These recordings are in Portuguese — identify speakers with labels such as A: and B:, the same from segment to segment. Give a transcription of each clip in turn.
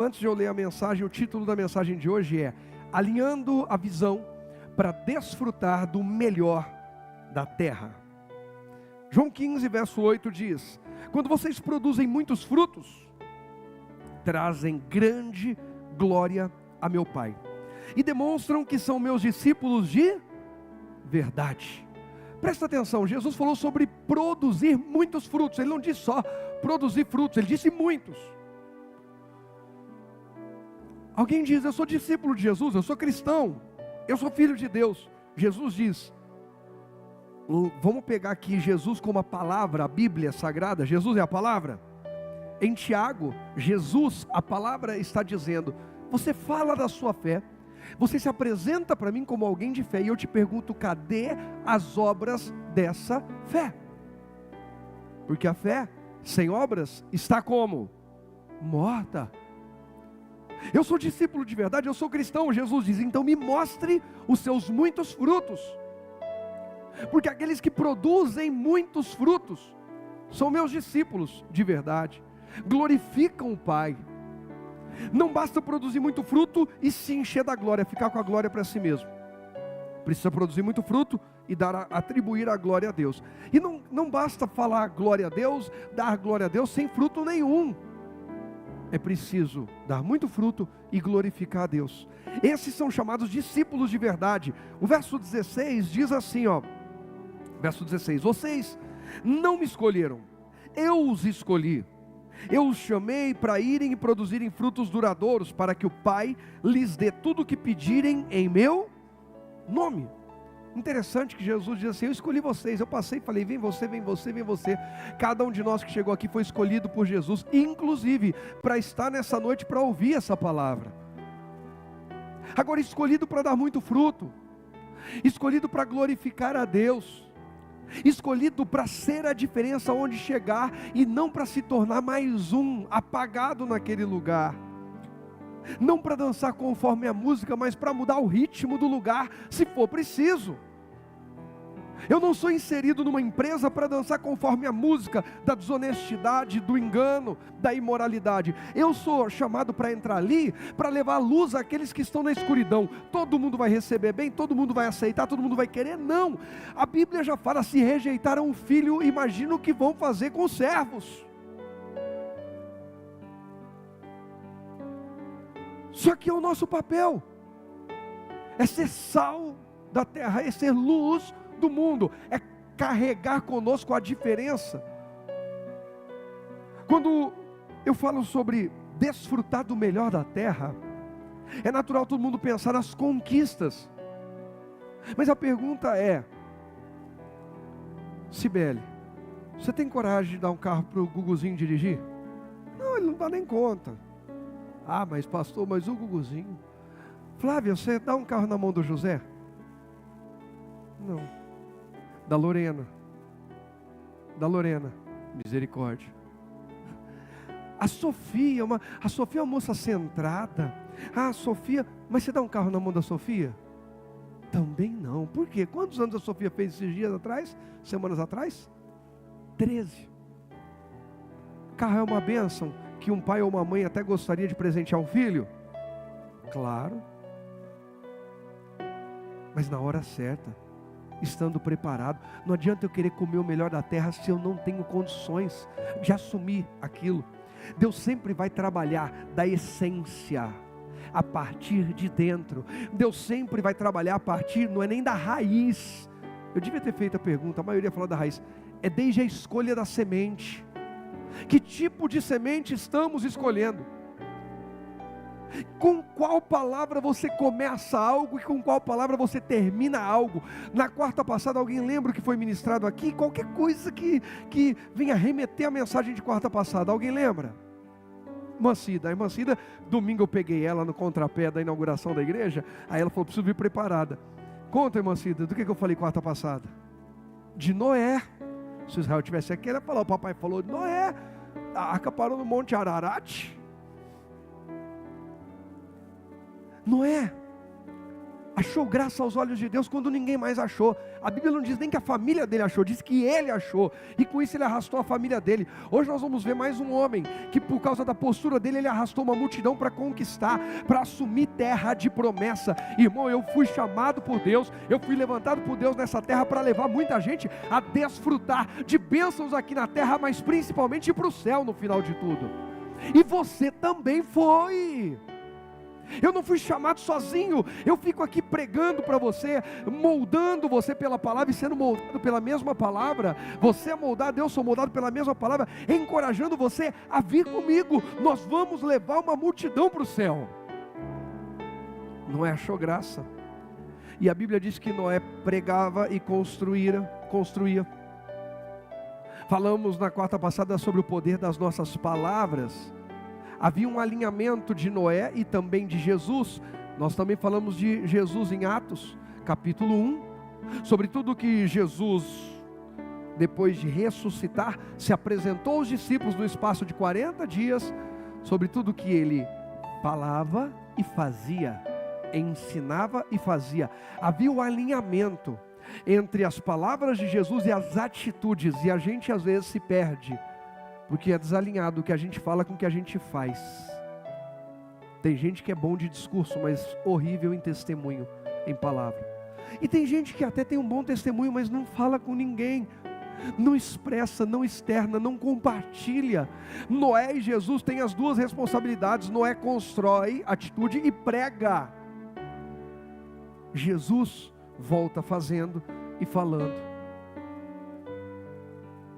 A: Antes de eu ler a mensagem, o título da mensagem de hoje é Alinhando a Visão para Desfrutar do Melhor da Terra. João 15, verso 8 diz: quando vocês produzem muitos frutos, trazem grande glória a meu Pai, e demonstram que são meus discípulos de verdade. Presta atenção, Jesus falou sobre produzir muitos frutos. Ele não disse só produzir frutos, ele disse muitos. Alguém diz: eu sou discípulo de Jesus, eu sou cristão, eu sou filho de Deus. Jesus diz, vamos pegar aqui Jesus como a palavra, a Bíblia Sagrada. Jesus é a palavra. Em Tiago, Jesus, a palavra está dizendo: você fala da sua fé, você se apresenta para mim como alguém de fé, e eu te pergunto, cadê as obras dessa fé? Porque a fé sem obras está como? Morta. Eu sou discípulo de verdade, eu sou cristão. Jesus diz: então me mostre os seus muitos frutos. Porque aqueles que produzem muitos frutos são meus discípulos de verdade, glorificam o Pai. Não basta produzir muito fruto e se encher da glória, ficar com a glória para si mesmo. Precisa produzir muito fruto e atribuir a glória a Deus. E não basta falar glória a Deus, dar glória a Deus sem fruto nenhum. É preciso dar muito fruto e glorificar a Deus. Esses são chamados discípulos de verdade. O verso 16 diz assim, verso 16: vocês não me escolheram, eu os escolhi. Eu os chamei para irem e produzirem frutos duradouros, para que o Pai lhes dê tudo o que pedirem em meu nome. Interessante que Jesus diz assim: eu escolhi vocês, eu passei e falei, vem você, vem você, vem você. Cada um de nós que chegou aqui foi escolhido por Jesus, inclusive para estar nessa noite para ouvir essa palavra. Agora, escolhido para dar muito fruto, escolhido para glorificar a Deus, escolhido para ser a diferença onde chegar, e não para se tornar mais um apagado naquele lugar. Não para dançar conforme a música, mas para mudar o ritmo do lugar, se for preciso. Eu não sou inserido numa empresa para dançar conforme a música da desonestidade, do engano, da imoralidade. Eu sou chamado para entrar ali, para levar luz àqueles que estão na escuridão. Todo mundo vai receber bem, todo mundo vai aceitar, todo mundo vai querer? Não. A Bíblia já fala: se rejeitaram o filho, imagina o que vão fazer com os servos. Só que é o nosso papel, é ser sal da terra, é ser luz do mundo, é carregar conosco a diferença. Quando eu falo sobre desfrutar do melhor da terra, é natural todo mundo pensar nas conquistas. Mas a pergunta é: Cibele, você tem coragem de dar um carro para o Guguzinho dirigir? Não, ele não dá nem conta. Ah, mas pastor, mas o Guguzinho. Flávia, você dá um carro na mão do José? Não. Da Lorena. Misericórdia. A Sofia é uma moça centrada. Ah, Sofia, mas você dá um carro na mão da Sofia? Também não. Por quê? Quantos anos a Sofia fez esses dias atrás? Semanas atrás? 13. Carro é uma bênção que um pai ou uma mãe até gostaria de presentear um filho? Claro. Mas na hora certa, estando preparado. Não adianta eu querer comer o melhor da terra se eu não tenho condições de assumir aquilo. Deus sempre vai trabalhar da essência, a partir de dentro. Deus sempre vai trabalhar a partir, não é nem da raiz. Eu devia ter feito a pergunta, a maioria fala da raiz. É desde a escolha da semente. Que tipo de semente estamos escolhendo? Com qual palavra você começa algo e com qual palavra você termina algo? Na quarta passada, alguém lembra o que foi ministrado aqui? Qualquer coisa que venha remeter a mensagem de quarta passada, alguém lembra? A irmã Cida, domingo eu peguei ela no contrapé da inauguração da igreja, aí ela falou: preciso vir preparada. Conta, irmã Cida, do que eu falei quarta passada? De Noé. Se Israel tivesse aqui, ele ia falar: o papai falou de Noé, a arca parou no Monte Ararat. Noé, a achou graça aos olhos de Deus quando ninguém mais achou. A Bíblia não diz nem que a família dele achou, diz que ele achou, e com isso ele arrastou a família dele. Hoje nós vamos ver mais um homem, que por causa da postura dele, ele arrastou uma multidão para conquistar, para assumir terra de promessa. Irmão, eu fui chamado por Deus, eu fui levantado por Deus nessa terra para levar muita gente a desfrutar de bênçãos aqui na terra, mas principalmente para o céu no final de tudo. E você também foi. Eu não fui chamado sozinho, eu fico aqui pregando para você, moldando você pela palavra e sendo moldado pela mesma palavra. Você é moldado, eu sou moldado pela mesma palavra, encorajando você a vir comigo. Nós vamos levar uma multidão para o céu. Noé achou graça, e a Bíblia diz que Noé pregava e construía. Falamos na quarta passada sobre o poder das nossas palavras. Havia um alinhamento de Noé e também de Jesus. Nós também falamos de Jesus em Atos, capítulo 1, sobre tudo que Jesus, depois de ressuscitar, se apresentou aos discípulos no espaço de 40 dias, sobre tudo que ele falava e fazia, ensinava e fazia. Havia um alinhamento entre as palavras de Jesus e as atitudes, e a gente às vezes se perde, porque é desalinhado o que a gente fala com o que a gente faz. Tem gente que é bom de discurso, mas horrível em testemunho, em palavra. E tem gente que até tem um bom testemunho, mas não fala com ninguém, não expressa, não externa, não compartilha. Noé e Jesus têm as duas responsabilidades. Noé constrói atitude e prega. Jesus volta fazendo e falando.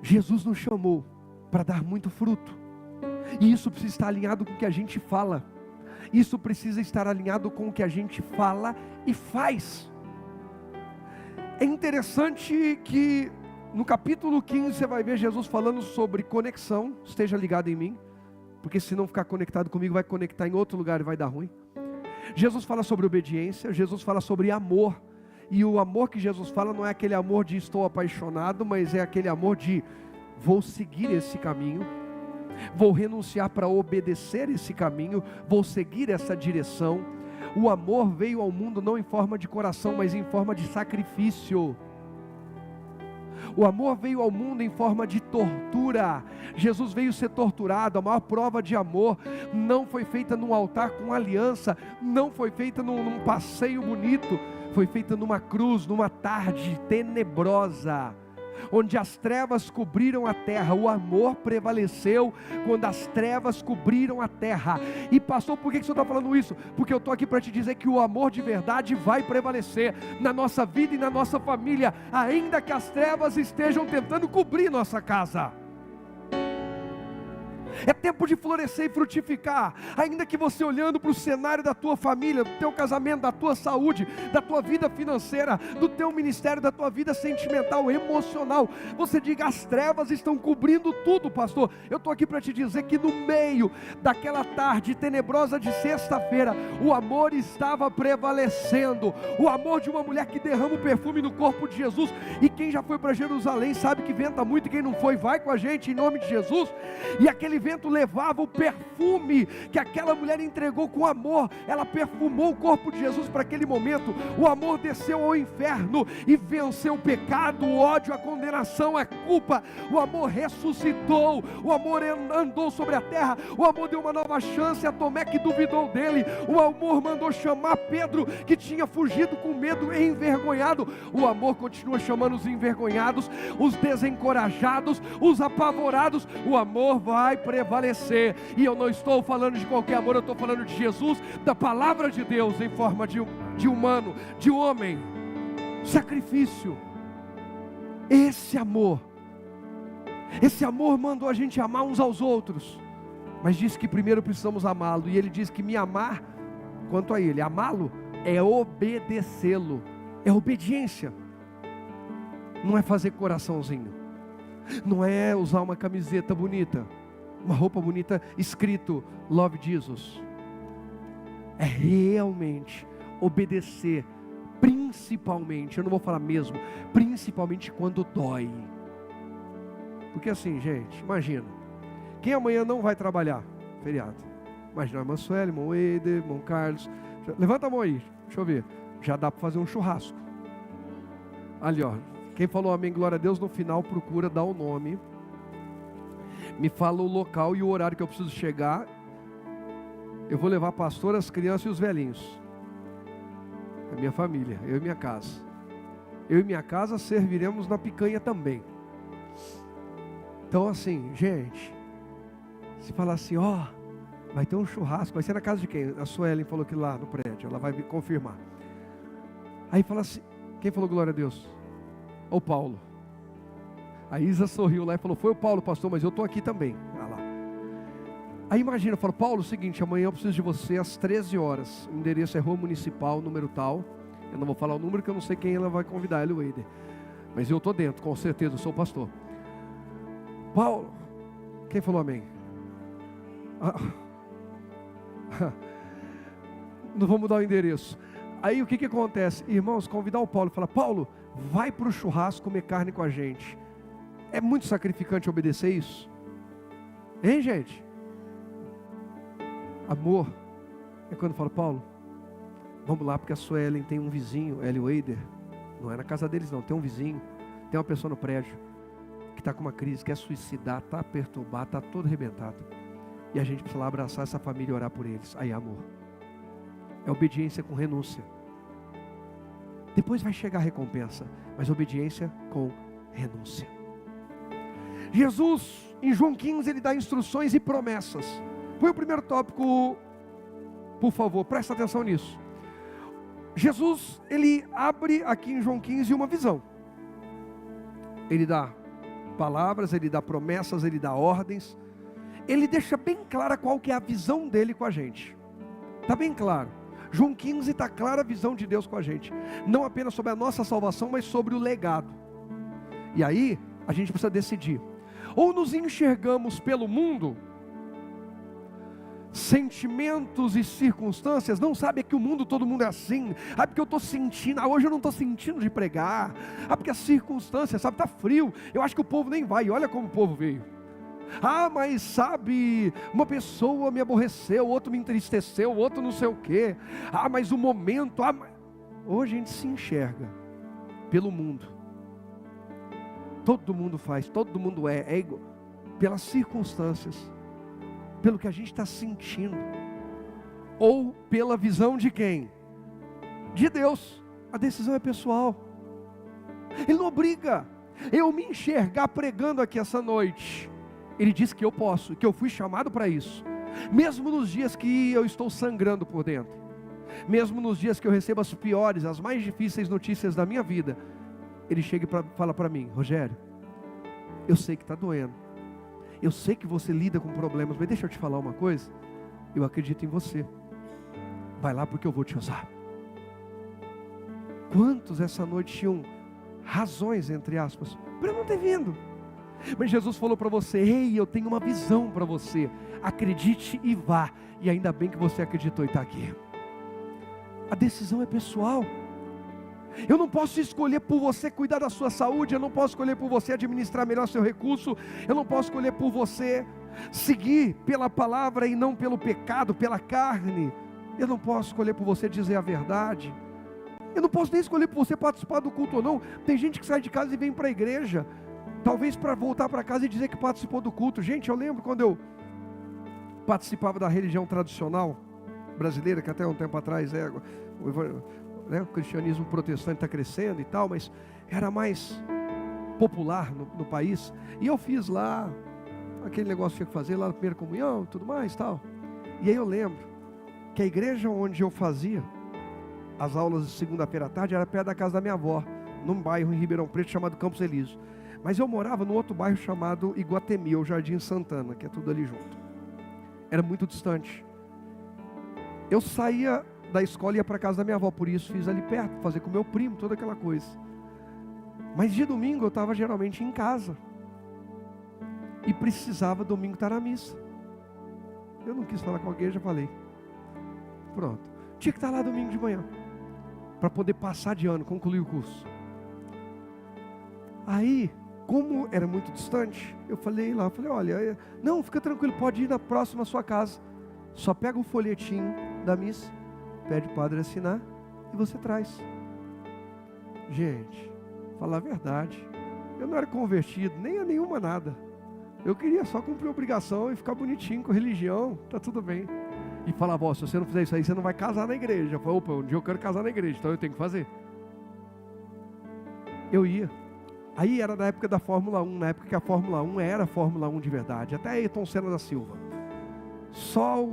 A: Jesus nos chamou para dar muito fruto, e isso precisa estar alinhado com o que a gente fala, isso precisa estar alinhado com o que a gente fala e faz. É interessante que no capítulo 15 você vai ver Jesus falando sobre conexão. Esteja ligado em mim, porque se não ficar conectado comigo, vai conectar em outro lugar e vai dar ruim. Jesus fala sobre obediência, Jesus fala sobre amor, e o amor que Jesus fala não é aquele amor de estou apaixonado, mas é aquele amor de vou seguir esse caminho, vou renunciar para obedecer esse caminho, vou seguir essa direção. O amor veio ao mundo não em forma de coração, mas em forma de sacrifício. O amor veio ao mundo em forma de tortura. Jesus veio ser torturado. A maior prova de amor não foi feita num altar com aliança, não foi feita num passeio bonito, foi feita numa cruz, numa tarde tenebrosa, onde as trevas cobriram a terra. O amor prevaleceu quando as trevas cobriram a terra. E pastor, por que o senhor está falando isso? Porque eu estou aqui para te dizer que o amor de verdade vai prevalecer na nossa vida e na nossa família, ainda que as trevas estejam tentando cobrir nossa casa. É tempo de florescer e frutificar, ainda que você olhando para o cenário da tua família, do teu casamento, da tua saúde, da tua vida financeira, do teu ministério, da tua vida sentimental, emocional, você diga, as trevas estão cobrindo tudo, pastor. Eu estou aqui para te dizer que no meio daquela tarde tenebrosa de sexta-feira, o amor estava prevalecendo, o amor de uma mulher que derrama o perfume no corpo de Jesus. E quem já foi para Jerusalém sabe que venta muito, e quem não foi, vai com a gente em nome de Jesus. E aquele vento levava o perfume que aquela mulher entregou com amor. Ela perfumou o corpo de Jesus para aquele momento. O amor desceu ao inferno e venceu o pecado, o ódio, a condenação, a culpa. O amor ressuscitou, o amor andou sobre a terra, o amor deu uma nova chance a Tomé que duvidou dele. O amor mandou chamar Pedro que tinha fugido com medo, envergonhado. O amor continua chamando os envergonhados, os desencorajados, os apavorados. O amor vai prevalecer, e eu não estou falando de qualquer amor, eu estou falando de Jesus, da palavra de Deus em forma de humano, de homem, sacrifício. Esse amor mandou a gente amar uns aos outros, mas disse que primeiro precisamos amá-lo, e ele diz que me amar, quanto a ele, amá-lo é obedecê-lo, é obediência, não é fazer coraçãozinho, não é usar uma camiseta bonita, uma roupa bonita escrito Love Jesus. É realmente obedecer, principalmente, eu não vou falar mesmo, principalmente quando dói. Porque assim, gente, imagina, quem amanhã não vai trabalhar? Feriado. Imagina a irmã Sueli, irmão Eider, irmão Carlos. Levanta a mão aí, deixa eu ver. já dá para fazer um churrasco. Ali, ó, quem falou amém, glória a Deus, no final procura dar o nome, me fala o local e o horário que eu preciso chegar. Eu vou levar a pastora, as crianças e os velhinhos. É minha família, eu e minha casa. Eu e minha casa serviremos na picanha também. Então assim, gente, se falar assim, ó, vai ter um churrasco, vai ser na casa de quem? A Suelen falou que lá no prédio, ela vai me confirmar. Aí fala assim, quem falou glória a Deus? O Paulo. A Isa sorriu lá e falou, foi o Paulo, pastor, mas eu estou aqui também. Ah lá. Aí imagina, eu falo, Paulo, o seguinte, amanhã eu preciso de você às 13 horas. O endereço é Rua Municipal, número tal. Eu não vou falar o número, que eu não sei quem ela vai convidar, ele, o Eider. Mas eu estou dentro, com certeza, eu sou o pastor. Paulo, quem falou amém? Não vou mudar o endereço. Aí o que acontece? Irmãos, convidar o Paulo, falar, Paulo, vai para o churrasco comer carne com a gente. É muito sacrificante obedecer isso? Hein, gente? Amor, é quando eu falo, Paulo, vamos lá, porque a Suelen tem um vizinho, Hélio Eider, não é na casa deles não, tem um vizinho, tem uma pessoa no prédio, que está com uma crise, quer suicidar, está perturbado, está todo arrebentado. E a gente precisa lá abraçar essa família e orar por eles. Aí, amor, é obediência com renúncia. Depois vai chegar a recompensa, mas obediência com renúncia. Jesus, em João 15, ele dá instruções e promessas. Põe o primeiro tópico, por favor, presta atenção nisso. Jesus, ele abre aqui em João 15 uma visão. Ele dá palavras, ele dá promessas, ele dá ordens. Ele deixa bem clara qual que é a visão dele com a gente. Está bem claro. João 15 está clara a visão de Deus com a gente. Não apenas sobre a nossa salvação, mas sobre o legado. E aí, a gente precisa decidir. Ou nos enxergamos pelo mundo, sentimentos e circunstâncias, não sabe que o mundo, todo mundo é assim, porque eu estou sentindo, hoje eu não estou sentindo de pregar, porque as circunstâncias, sabe, está frio, eu acho que o povo nem vai, olha como o povo veio. Mas sabe, uma pessoa me aborreceu, outro me entristeceu, outro não sei o quê, mas o momento, hoje a gente se enxerga pelo mundo, todo mundo faz, todo mundo é igual, pelas circunstâncias, pelo que a gente está sentindo, ou pela visão de quem? De Deus. A decisão é pessoal. Ele não obriga eu me enxergar pregando aqui essa noite. Ele diz que eu posso, que eu fui chamado para isso, mesmo nos dias que eu estou sangrando por dentro, mesmo nos dias que eu recebo as piores, as mais difíceis notícias da minha vida. Ele chega e fala para mim, Rogério, eu sei que está doendo, eu sei que você lida com problemas, mas deixa eu te falar uma coisa, eu acredito em você, vai lá porque eu vou te usar. Quantos essa noite tinham razões, entre aspas, para não ter vindo? Mas Jesus falou para você, ei, eu tenho uma visão para você, acredite e vá, e ainda bem que você acreditou e está aqui. A decisão é pessoal. Eu não posso escolher por você cuidar da sua saúde, eu não posso escolher por você administrar melhor seu recurso, eu não posso escolher por você seguir pela palavra e não pelo pecado, pela carne, eu não posso escolher por você dizer a verdade, eu não posso nem escolher por você participar do culto ou não. Tem gente que sai de casa e vem para a igreja, talvez para voltar para casa e dizer que participou do culto. Gente, eu lembro quando eu participava da religião tradicional brasileira, que até um tempo atrás o cristianismo protestante está crescendo e tal, mas era mais popular no país, e eu fiz lá aquele negócio que tinha que fazer lá na primeira comunhão, tudo mais tal, e aí eu lembro que a igreja onde eu fazia as aulas de segunda-feira à tarde era perto da casa da minha avó, num bairro em Ribeirão Preto chamado Campos Elíseos, mas eu morava num outro bairro chamado Iguatemi, ou Jardim Santana, que é tudo ali junto, era muito distante. Eu saía da escola e ia para casa da minha avó, por isso fiz ali perto, fazer com meu primo, toda aquela coisa. Mas de domingo eu estava geralmente em casa, e precisava domingo estar na missa. Eu não quis falar com alguém, já falei. Pronto, tinha que estar lá domingo de manhã, para poder passar de ano, concluir o curso. Aí, como era muito distante, eu falei lá, olha, não, fica tranquilo, pode ir na próxima sua casa, só pega o folhetinho da missa, pede o padre assinar e você traz. Gente, falar a verdade, eu não era convertido, nem a nenhuma nada. Eu queria só cumprir obrigação e ficar bonitinho com religião, tá tudo bem. E falava, ó, se você não fizer isso aí, você não vai casar na igreja. Eu falei, opa, um dia eu quero casar na igreja, então eu tenho que fazer. Eu ia. Aí era na época da Fórmula 1, na época que a Fórmula 1 era a Fórmula 1 de verdade. Até Ayrton Senna da Silva. Só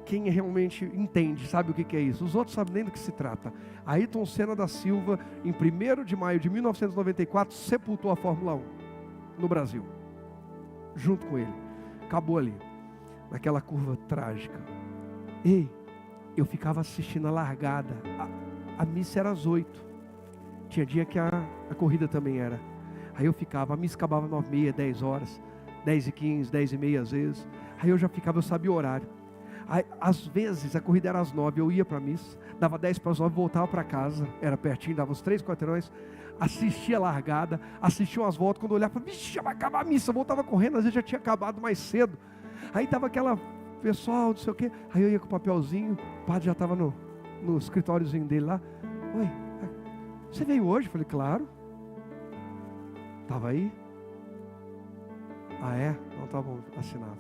A: quem realmente entende, sabe o que é isso. Os outros sabem nem do que se trata. Ayrton Senna da Silva, em 1º de maio de 1994, sepultou a Fórmula 1 no Brasil. Junto com ele. Acabou ali. Naquela curva trágica. Ei, eu ficava assistindo a largada. A missa era às 8. Tinha dia que a corrida também era. Aí eu ficava, a missa acabava 9h30, 10 horas, 10h15, 10h30 às vezes. Aí eu já ficava, eu sabia o horário. Aí, às vezes a corrida era às 9, eu ia para a missa, dava 10 para as 9, voltava para casa, era pertinho, dava uns 3 quarteirões, assistia a largada, assistia umas voltas, quando eu olhava, vixe, já vai acabar a missa, eu voltava correndo, às vezes já tinha acabado mais cedo. Aí tava aquela pessoal, não sei o quê, aí eu ia com o papelzinho, o padre já estava no escritóriozinho dele lá. Oi, você veio hoje? Eu falei, claro. Estava aí? Ah, é? Não, tá bom, assinado.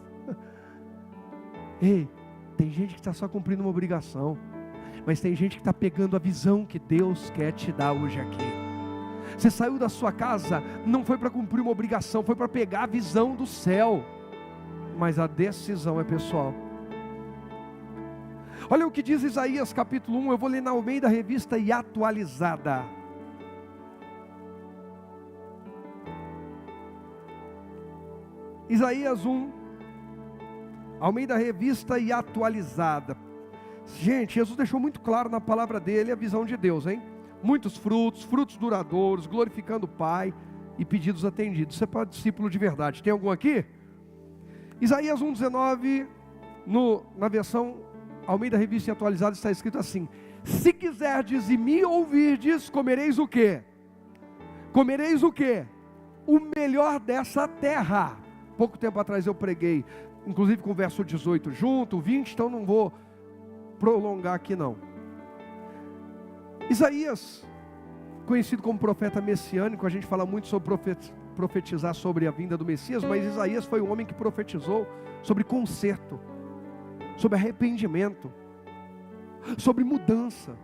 A: Ei, tem gente que está só cumprindo uma obrigação, mas tem gente que está pegando a visão que Deus quer te dar hoje aqui. Você saiu da sua casa, não foi para cumprir uma obrigação, foi para pegar a visão do céu, mas a decisão é pessoal. Olha o que diz Isaías capítulo 1, eu vou ler na Almeida Revista e Atualizada. Isaías 1, Almeida Revista e Atualizada. Gente, Jesus deixou muito claro na palavra dele a visão de Deus, hein? Muitos frutos, frutos duradouros, glorificando o Pai e pedidos atendidos. Isso é para discípulo de verdade. Tem algum aqui? Isaías 1,19, na versão Almeida Revista e Atualizada está escrito assim: se quiserdes e me ouvirdes, comereis o quê? Comereis o quê? O melhor dessa terra. Pouco tempo atrás eu preguei, inclusive com o verso 18 junto, 20, então não vou prolongar aqui não. Isaías, conhecido como profeta messiânico, a gente fala muito sobre profetizar sobre a vinda do Messias, mas Isaías foi um homem que profetizou sobre conserto, sobre arrependimento, sobre mudança.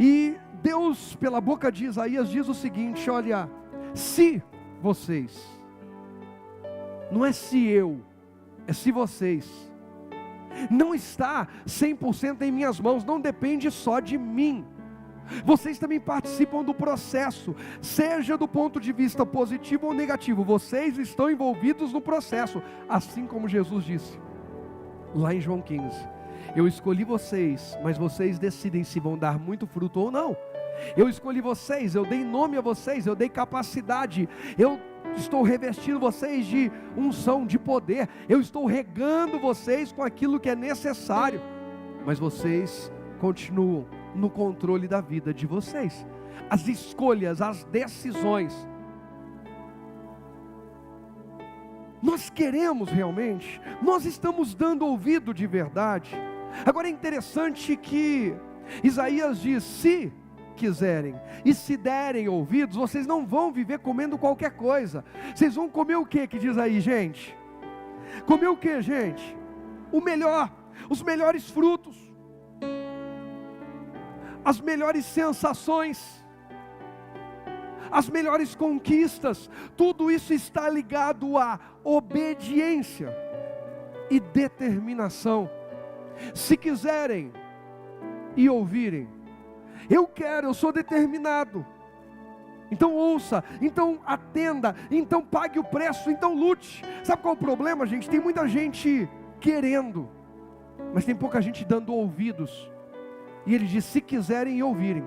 A: E Deus, pela boca de Isaías, diz o seguinte: olha, se vocês, não é se eu, é se vocês, não está 100% em minhas mãos, não depende só de mim. Vocês também participam do processo, seja do ponto de vista positivo ou negativo, vocês estão envolvidos no processo, assim como Jesus disse, lá em João 15, eu escolhi vocês, mas vocês decidem se vão dar muito fruto ou não. Eu escolhi vocês, eu dei nome a vocês, eu dei capacidade, eu estou revestindo vocês de unção, de poder, eu estou regando vocês com aquilo que é necessário, mas vocês continuam no controle da vida de vocês, as escolhas, as decisões. Nós queremos realmente, nós estamos dando ouvido de verdade. Agora é interessante que Isaías diz: se quiserem e se derem ouvidos, vocês não vão viver comendo qualquer coisa. Vocês vão comer o que diz aí, gente? Comer o que, gente? O melhor, os melhores frutos, as melhores sensações, as melhores conquistas. Tudo isso está ligado à obediência e determinação. Se quiserem e ouvirem, eu quero, eu sou determinado. Então ouça, então atenda, então pague o preço, então lute. Sabe qual é o problema, gente? Tem muita gente querendo, mas tem pouca gente dando ouvidos. E ele diz: se quiserem e ouvirem.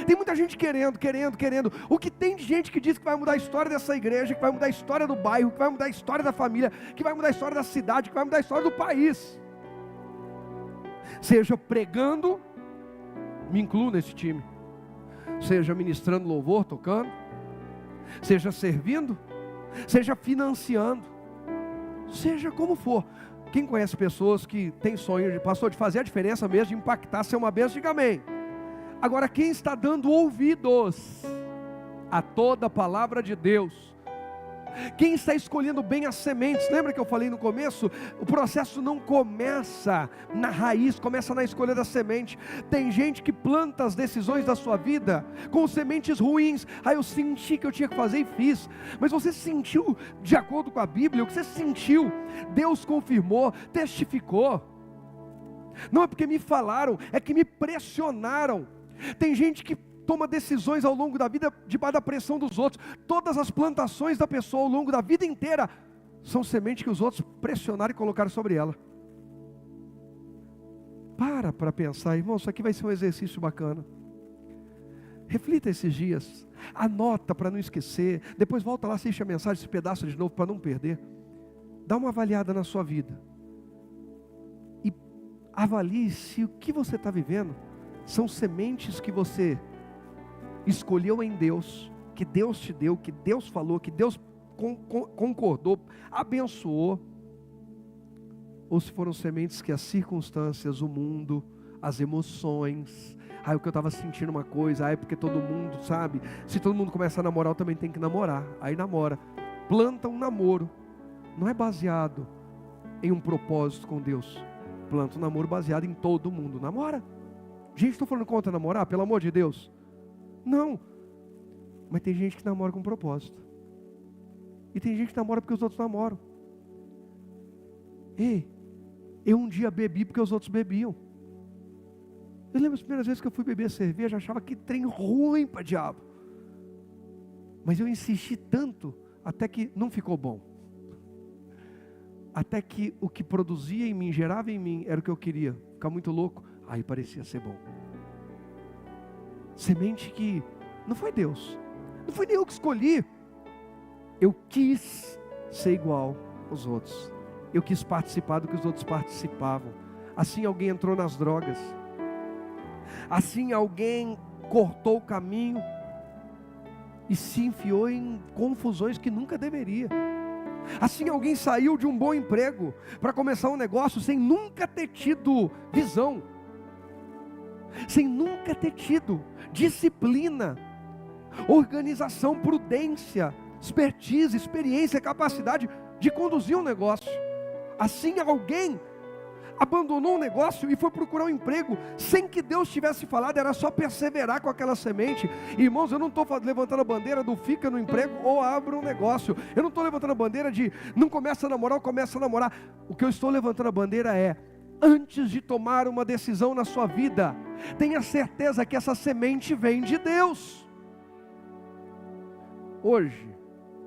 A: Tem muita gente querendo. O que tem de gente que diz que vai mudar a história dessa igreja, que vai mudar a história do bairro, que vai mudar a história da família, que vai mudar a história da cidade, que vai mudar a história do país. Seja pregando, me incluo nesse time, seja ministrando louvor, tocando, seja servindo, seja financiando, seja como for, Quem conhece pessoas que têm sonho de, pastor, de fazer a diferença mesmo, de impactar, ser uma bênção, diga amém. Agora, quem está dando ouvidos a toda a palavra de Deus, quem está escolhendo bem as sementes, lembra que eu falei no começo? O processo não começa na raiz, começa na escolha da semente. Tem gente que planta as decisões da sua vida com sementes ruins. Eu senti que eu tinha que fazer e fiz. Mas você sentiu de acordo com a Bíblia? O que você sentiu? Deus confirmou, testificou. Não é porque me falaram, é que me pressionaram. Tem gente que toma decisões ao longo da vida debaixo da pressão dos outros. Todas as plantações da pessoa ao longo da vida inteira são sementes que os outros pressionaram e colocaram sobre ela. Para pensar, irmão, isso aqui vai ser um exercício bacana. Reflita esses dias, anota para não esquecer, depois volta lá, assiste a mensagem, esse pedaço de novo para não perder. Dá uma avaliada na sua vida e avalie se o que você está vivendo são sementes que você escolheu em Deus, que Deus te deu, que Deus falou, que Deus concordou, abençoou, ou se foram sementes que as circunstâncias, o mundo, as emoções, o que eu estava sentindo uma coisa, é porque todo mundo sabe, se todo mundo começa a namorar, eu também tenho que namorar, aí namora, planta um namoro, não é baseado em um propósito com Deus, planta um namoro baseado em todo mundo, namora. Gente, estou falando contra namorar, pelo amor de Deus. Não, mas tem gente que namora com propósito, e tem gente que namora porque os outros namoram. Ei, eu um dia bebi porque os outros bebiam. Eu lembro as primeiras vezes que eu fui beber cerveja, achava que trem ruim para diabo, mas eu insisti tanto, até que não ficou bom, até que o que produzia em mim, gerava em mim, era o que eu queria, ficar muito louco, aí parecia ser bom. Semente que não foi Deus, não foi nem eu que escolhi. Eu quis ser igual aos outros, eu quis participar do que os outros participavam. Assim alguém entrou nas drogas, assim alguém cortou o caminho e se enfiou em confusões que nunca deveria. Assim alguém saiu de um bom emprego para começar um negócio sem nunca ter tido visão, sem nunca ter tido disciplina, organização, prudência, expertise, experiência, capacidade de conduzir um negócio. Assim alguém abandonou um negócio e foi procurar um emprego sem que Deus tivesse falado, era só perseverar com aquela semente. Irmãos, eu não estou levantando a bandeira do fica no emprego ou abra um negócio, eu não estou levantando a bandeira de não começa a namorar ou começa a namorar. O que eu estou levantando a bandeira é, antes de tomar uma decisão na sua vida, tenha certeza que essa semente vem de Deus. Hoje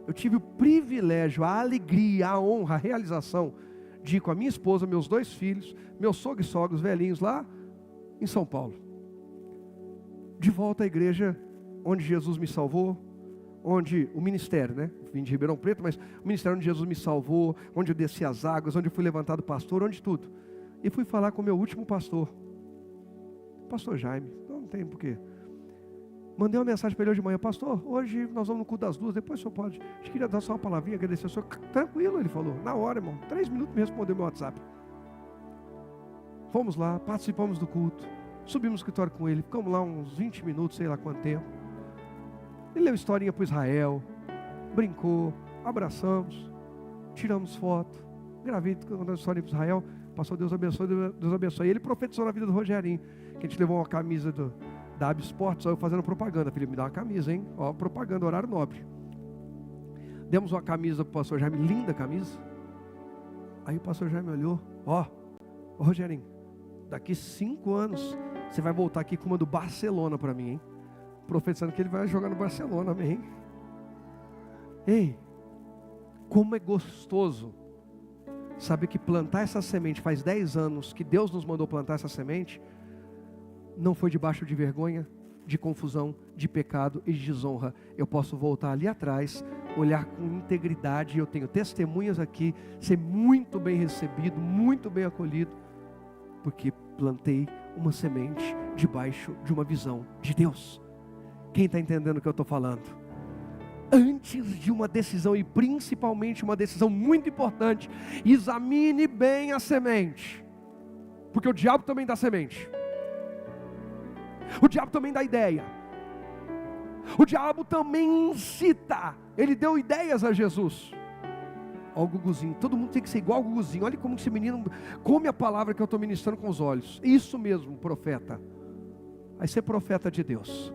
A: eu tive o privilégio, a alegria, a honra, a realização de ir com a minha esposa, meus 2 filhos, meus sogro e sogros velhinhos lá em São Paulo, de volta à igreja onde Jesus me salvou, onde o ministério, né? Vim de Ribeirão Preto, mas o ministério onde Jesus me salvou, onde eu desci as águas, onde eu fui levantado pastor, onde tudo. E fui falar com o meu último pastor, pastor Jaime, não tem porquê. Mandei uma mensagem para ele hoje de manhã, pastor, hoje nós vamos no culto das 2, depois o senhor pode, a gente queria dar só uma palavrinha, agradecer ao senhor. Tranquilo, ele falou, na hora, irmão, 3 minutos me respondeu meu WhatsApp. Fomos lá, participamos do culto, subimos no escritório com ele, ficamos lá uns 20 minutos, sei lá quanto tempo. Ele leu historinha para Israel, brincou, abraçamos, tiramos foto, gravei contando historinha para Israel, pastor, Deus abençoe, Deus abençoe. E ele profetizou na vida do Rogerinho, que a gente levou uma camisa da AB Sports, só eu fazendo propaganda, filho, me dá uma camisa, hein? Ó, propaganda, horário nobre. Demos uma camisa para o pastor Jaime, linda camisa. Aí o pastor Jaime olhou, ó, Rogerinho, daqui 5 anos, você vai voltar aqui com uma do Barcelona para mim, hein? Profetizando que ele vai jogar no Barcelona, amém? Ei, como é gostoso saber que plantar essa semente, faz 10 anos que Deus nos mandou plantar essa semente, não foi debaixo de vergonha, de confusão, de pecado e de desonra. Eu posso voltar ali atrás, olhar com integridade, eu tenho testemunhas aqui, ser muito bem recebido, muito bem acolhido, porque plantei uma semente debaixo de uma visão de Deus. Quem está entendendo o que eu estou falando? antes de uma decisão, e principalmente uma decisão muito importante, examine bem a semente, porque o diabo também dá semente, o diabo também dá ideia, o diabo também incita. Ele deu ideias a Jesus. Ó, o Guguzinho, todo mundo tem que ser igual ao Guguzinho. Olha como esse menino come a palavra que eu estou ministrando com os olhos. Isso mesmo, profeta. Vai ser profeta de Deus.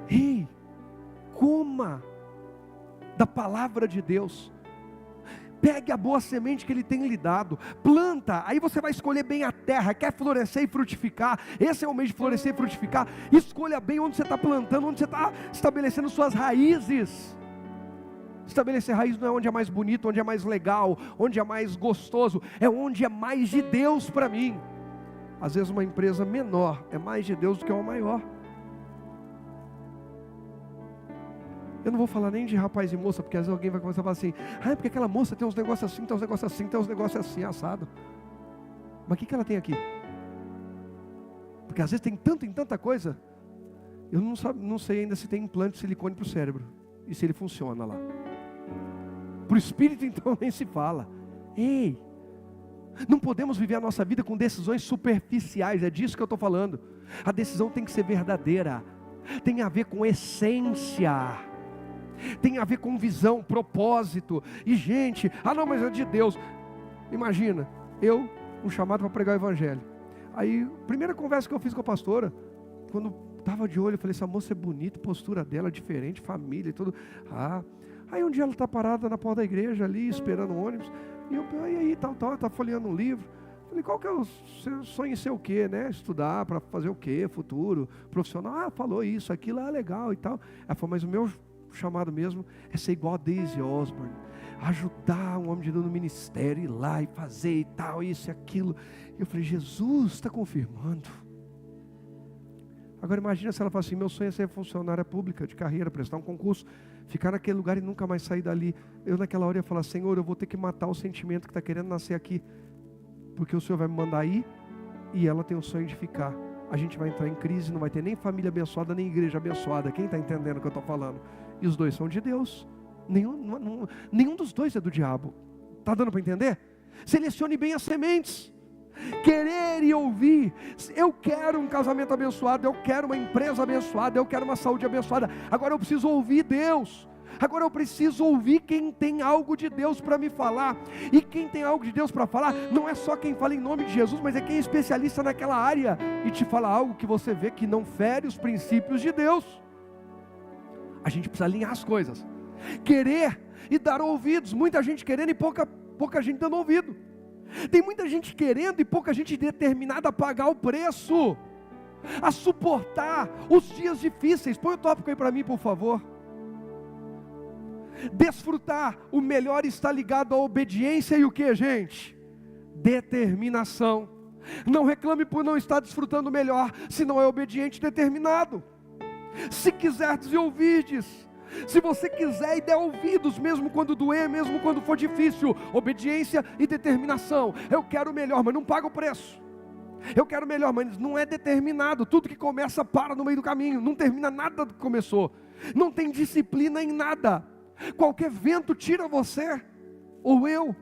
A: Ei, coma da palavra de Deus. Pegue a boa semente que Ele tem lhe dado, planta, aí você vai escolher bem a terra. Quer florescer e frutificar? Esse é o mês de florescer e frutificar. Escolha bem onde você está plantando, onde você está estabelecendo suas raízes. Estabelecer raiz não é onde é mais bonito, onde é mais legal, onde é mais gostoso, é onde é mais de Deus para mim. Às vezes uma empresa menor é mais de Deus do que uma maior. Eu não vou falar nem de rapaz e moça, porque às vezes alguém vai começar a falar assim: ah, é porque aquela moça tem uns negócios assim, tem uns negócios assim, tem uns negócios assim, assado. Mas o que ela tem aqui? Porque às vezes tem tanta coisa. Eu não sei ainda se tem implante de silicone para o cérebro, e se ele funciona lá. Para o espírito então nem se fala. Ei, não podemos viver a nossa vida com decisões superficiais, é disso que eu estou falando. A decisão tem que ser verdadeira, tem a ver com essência, tem a ver com visão, propósito. E gente, não, mas é de Deus. Imagina, um chamado para pregar o evangelho. Aí, primeira conversa que eu fiz com a pastora, quando estava de olho, eu falei: essa moça é bonita, postura dela é diferente, família e tudo. Aí um dia ela está parada na porta da igreja ali, esperando o ônibus. E eu, aí, tal, está folheando um livro. Falei: qual que é o seu sonho em ser o quê, né? Estudar para fazer o quê, futuro, profissional? Falou isso, aquilo, legal e tal. Ela falou: mas o meu chamado mesmo é ser igual a Daisy Osborne, ajudar um homem de Deus no ministério, ir lá e fazer e tal, isso e aquilo. E eu falei: Jesus está confirmando. Agora imagina se ela fala assim: meu sonho é ser funcionária pública de carreira, prestar um concurso, ficar naquele lugar e nunca mais sair dali. Eu naquela hora ia falar: Senhor, eu vou ter que matar o sentimento que está querendo nascer aqui, porque o Senhor vai me mandar ir, e ela tem o sonho de ficar. A gente vai entrar em crise, não vai ter nem família abençoada, nem igreja abençoada. Quem está entendendo o que eu estou falando? E os dois são de Deus. Nenhum dos dois é do diabo. Está dando para entender? Selecione bem as sementes. Querer e ouvir. Eu quero um casamento abençoado, eu quero uma empresa abençoada, eu quero uma saúde abençoada. Agora eu preciso ouvir Deus. Agora eu preciso ouvir quem tem algo de Deus para me falar. E quem tem algo de Deus para falar não é só quem fala em nome de Jesus, mas é quem é especialista naquela área e te fala algo que você vê que não fere os princípios de Deus. A gente precisa alinhar as coisas. Querer e dar ouvidos. Muita gente querendo e pouca gente dando ouvido. Tem muita gente querendo e pouca gente determinada a pagar o preço, a suportar os dias difíceis. Põe o tópico aí para mim, por favor. Desfrutar, o melhor está ligado à obediência e o que, gente? Determinação. Não reclame por não estar desfrutando o melhor, se não é obediente e determinado. Se quiserdes e ouvirdes, se você quiser e der ouvidos, mesmo quando doer, mesmo quando for difícil, obediência e determinação. Eu quero o melhor, mas não paga o preço. Eu quero o melhor, mas não é determinado. Tudo que começa para no meio do caminho, não termina nada do que começou. Não tem disciplina em nada. Qualquer vento tira você, ou eu.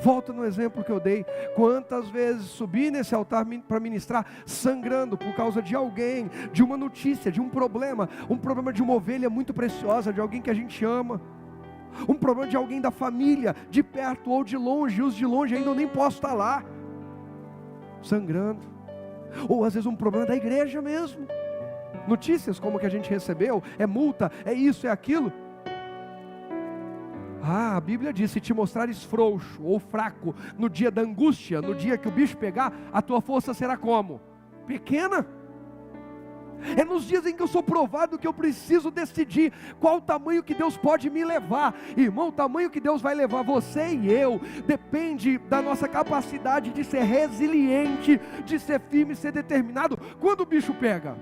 A: Volto no exemplo que eu dei. Quantas vezes subi nesse altar para ministrar, sangrando por causa de alguém, de uma notícia, de um problema de uma ovelha muito preciosa, de alguém que a gente ama, um problema de alguém da família, de perto ou de longe, e os de longe ainda eu nem posso estar lá, sangrando. Ou às vezes um problema da igreja mesmo, notícias como a que a gente recebeu, é multa, é isso, é aquilo. A Bíblia diz: se te mostrares frouxo ou fraco no dia da angústia, no dia que o bicho pegar, a tua força será como? Pequena. É nos dias em que eu sou provado que eu preciso decidir qual o tamanho que Deus pode me levar. Irmão, o tamanho que Deus vai levar você e eu depende da nossa capacidade de ser resiliente, de ser firme, ser determinado quando o bicho pega.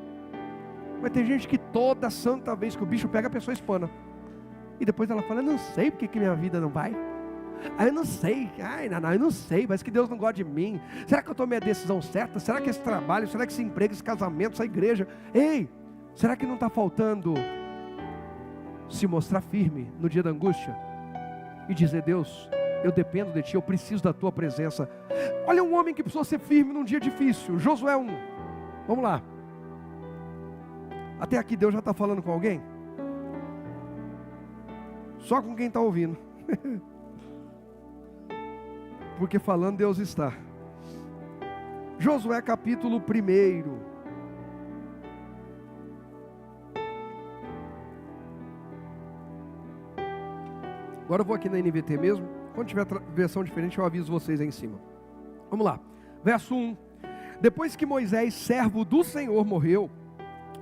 A: Mas tem gente que toda santa vez que o bicho pega, a pessoa espana. E depois ela fala: eu não sei porque que minha vida não vai. Eu não sei, eu não sei, parece que Deus não gosta de mim. Será que eu tomei a decisão certa? Será que esse trabalho, será que esse emprego, esse casamento, essa igreja? Ei, será que não está faltando se mostrar firme no dia da angústia e dizer: Deus, eu dependo de Ti, eu preciso da Tua presença. Olha um homem que precisou ser firme num dia difícil, Josué 1. Vamos lá. Até aqui Deus já está falando com alguém? Só com quem está ouvindo. Porque falando Deus está. Josué capítulo 1. Agora eu vou aqui na NVT mesmo. Quando tiver versão diferente eu aviso vocês aí em cima. Vamos lá. Verso 1. Depois que Moisés, servo do Senhor, morreu,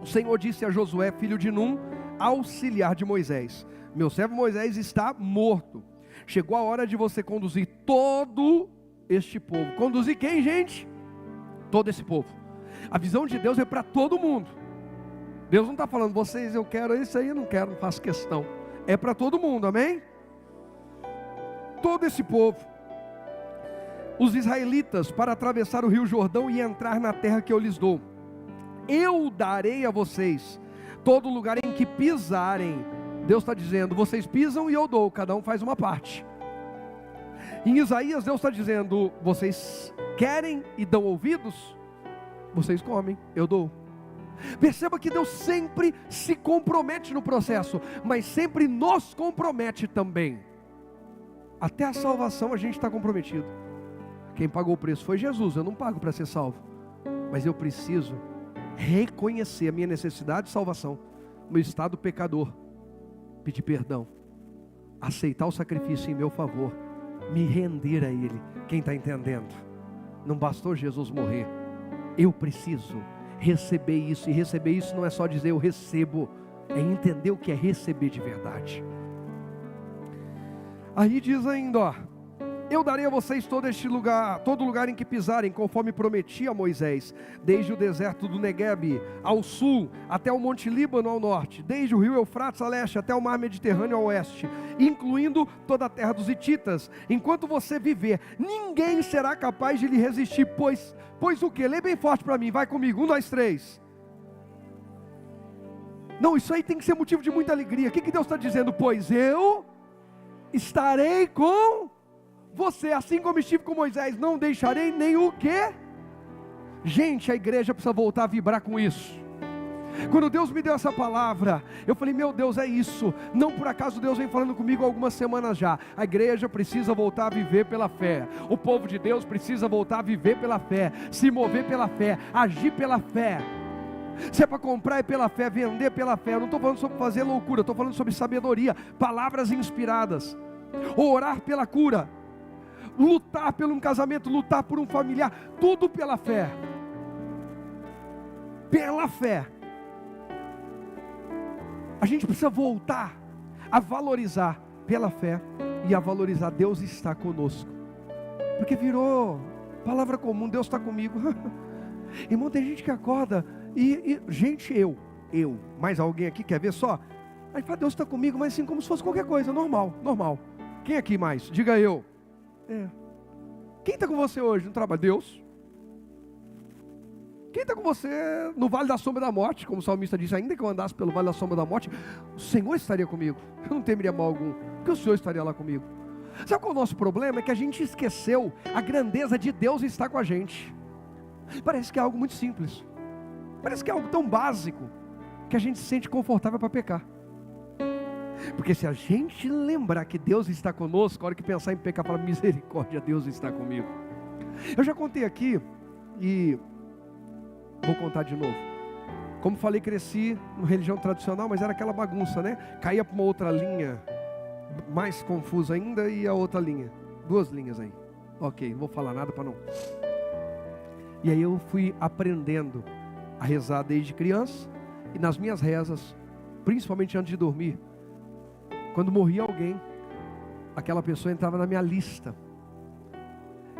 A: o Senhor disse a Josué, filho de Num, auxiliar de Moisés: meu servo Moisés está morto. Chegou a hora de você conduzir todo este povo. Conduzir quem, gente? Todo esse povo. A visão de Deus é para todo mundo. Deus não está falando: vocês, eu quero isso aí, eu não quero, não faço questão. É para todo mundo, amém? Todo esse povo, os israelitas, para atravessar o rio Jordão e entrar na terra que eu lhes dou. Eu darei a vocês todo lugar em que pisarem. Deus está dizendo: vocês pisam e eu dou, cada um faz uma parte. Em Isaías, Deus está dizendo: vocês querem e dão ouvidos, vocês comem, eu dou. Perceba que Deus sempre se compromete no processo, mas sempre nos compromete também. Até a salvação a gente está comprometido. Quem pagou o preço foi Jesus. Eu não pago para ser salvo, mas eu preciso reconhecer a minha necessidade de salvação, meu estado pecador, pedir perdão, aceitar o sacrifício em meu favor, me render a Ele. Quem está entendendo? Não bastou Jesus morrer, eu preciso receber isso. E receber isso não é só dizer eu recebo, é entender o que é receber de verdade. Aí diz ainda, ó: eu darei a vocês todo lugar em que pisarem, conforme prometi a Moisés, desde o deserto do Neguebe ao sul, até o monte Líbano ao norte, desde o rio Eufrates a leste, até o mar Mediterrâneo ao oeste, incluindo toda a terra dos hititas. Enquanto você viver, ninguém será capaz de lhe resistir, pois o que? Lê bem forte para mim, vai comigo, 1, 2, 3. Não, isso aí tem que ser motivo de muita alegria. O que Deus está dizendo? Pois eu estarei com você, assim como estive com Moisés, não deixarei nem o quê? Gente, a igreja precisa voltar a vibrar com isso. Quando Deus me deu essa palavra, eu falei: meu Deus, é isso. Não por acaso Deus vem falando comigo há algumas semanas já. A igreja precisa voltar a viver pela fé. O povo de Deus precisa voltar a viver pela fé, se mover pela fé, agir pela fé. Se é para comprar é pela fé, vender pela fé. Eu não estou falando sobre fazer loucura, estou falando sobre sabedoria, palavras inspiradas, orar pela cura, lutar por um casamento, lutar por um familiar, tudo pela fé. Pela fé. A gente precisa voltar a valorizar pela fé e a valorizar Deus está conosco. Porque virou palavra comum, Deus está comigo. Irmão, tem gente que acorda gente, eu, mais alguém aqui quer ver só? Aí fala: Deus está comigo, mas assim como se fosse qualquer coisa, normal. Quem aqui mais? Diga eu. Quem está com você hoje no trabalho? Deus. Quem está com você no vale da sombra da morte? Como o salmista disse: ainda que eu andasse pelo vale da sombra da morte, o Senhor estaria comigo. Eu não temeria mal algum, porque o Senhor estaria lá comigo. Sabe qual é o nosso problema? É que a gente esqueceu a grandeza de Deus estar com a gente. Parece que é algo muito simples, parece que é algo tão básico, que a gente se sente confortável para pecar. Porque se a gente lembrar que Deus está conosco, a hora que pensar em pecar, fala: misericórdia, Deus está comigo. Eu já contei aqui e vou contar de novo. Como falei, cresci numa religião tradicional, mas era aquela bagunça, né? Caía para uma outra linha, mais confusa ainda, e a outra linha, 2 linhas aí. Ok, não vou falar nada para não. E aí eu fui aprendendo a rezar desde criança, e nas minhas rezas, principalmente antes de dormir, quando morria alguém, aquela pessoa entrava na minha lista.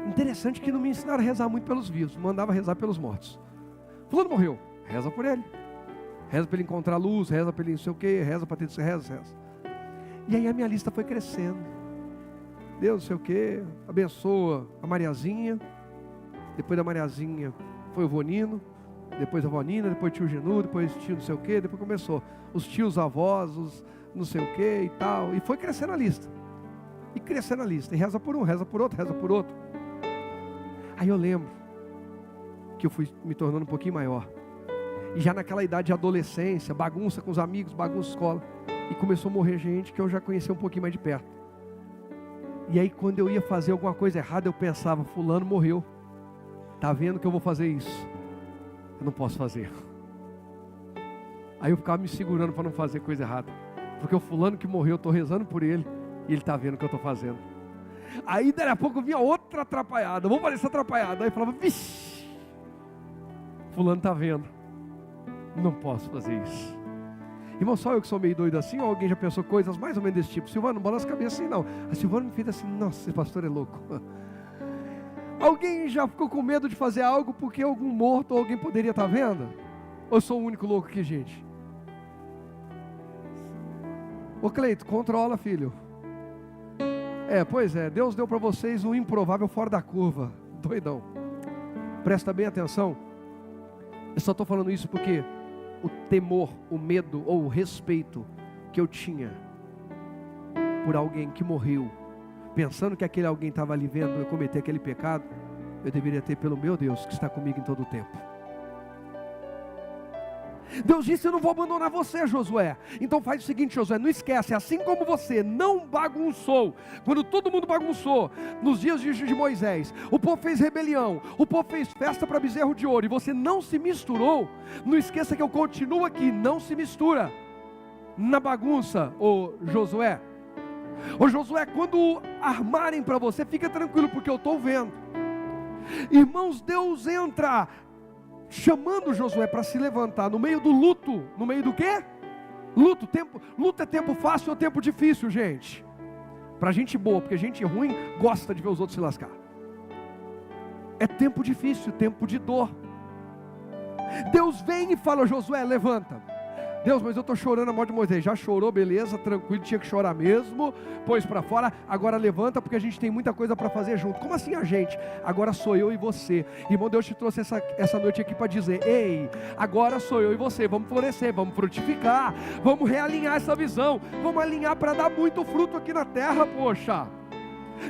A: Interessante que não me ensinaram a rezar muito pelos vivos, mandava rezar pelos mortos. Fulano morreu, reza por ele, reza para ele encontrar luz, reza para ele não sei o que, reza para ter, reza. E aí a minha lista foi crescendo. Deus não sei o que, abençoa a Mariazinha. Depois da Mariazinha foi o Vonino, depois a avó Nina, depois tio Genu, depois tio não sei o quê, depois começou os tios avós, os não sei o quê e tal, e foi crescendo a lista, e reza por um, reza por outro, reza por outro. Aí eu lembro que eu fui me tornando um pouquinho maior, e já naquela idade de adolescência, bagunça com os amigos, bagunça escola, e começou a morrer gente que eu já conhecia um pouquinho mais de perto. E aí quando eu ia fazer alguma coisa errada, eu pensava, fulano morreu, tá vendo que eu vou fazer isso, eu não posso fazer. Aí eu ficava me segurando para não fazer coisa errada, porque o fulano que morreu, eu estou rezando por ele, e ele está vendo o que eu estou fazendo. Aí daí a pouco vinha outra atrapalhada, vamos parecer atrapalhada, aí eu falava, vixe, fulano está vendo, não posso fazer isso. Irmão, só eu que sou meio doido assim, ou alguém já pensou coisas mais ou menos desse tipo? Silvano, não balança a cabeça assim não. A Silvana me fez assim, nossa, esse pastor é louco. Alguém já ficou com medo de fazer algo porque algum morto ou alguém poderia estar vendo? Ou eu sou o único louco aqui, gente? Ô Cleito, controla, filho. Pois é, Deus deu para vocês um improvável fora da curva. Doidão. Presta bem atenção. Eu só estou falando isso porque o temor, o medo ou o respeito que eu tinha por alguém que morreu, pensando que aquele alguém estava ali vendo eu cometer aquele pecado, eu deveria ter pelo meu Deus que está comigo em todo o tempo. Deus disse, eu não vou abandonar você, Josué. Então faz o seguinte, Josué, não esquece, assim como você não bagunçou, quando todo mundo bagunçou, nos dias de Moisés, o povo fez rebelião, o povo fez festa para bezerro de ouro, e você não se misturou, não esqueça que eu continuo aqui, não se mistura na bagunça, ô Josué. Ô Josué, quando armarem para você, fica tranquilo, porque eu estou vendo. Irmãos, Deus entra chamando Josué para se levantar no meio do luto. No meio do quê? Luto. Luto é tempo fácil ou tempo difícil, gente? Para gente boa, porque gente ruim gosta de ver os outros se lascar. É tempo difícil, tempo de dor. Deus vem e fala, Josué, levanta. Deus, mas eu estou chorando a morte de Moisés. Já chorou, beleza, tranquilo, tinha que chorar mesmo, pôs para fora, agora levanta, porque a gente tem muita coisa para fazer junto. Como assim a gente? Agora sou eu e você. Irmão, Deus te trouxe essa noite aqui para dizer, ei, agora sou eu e você, vamos florescer, vamos frutificar, vamos realinhar essa visão, vamos alinhar para dar muito fruto aqui na terra, poxa.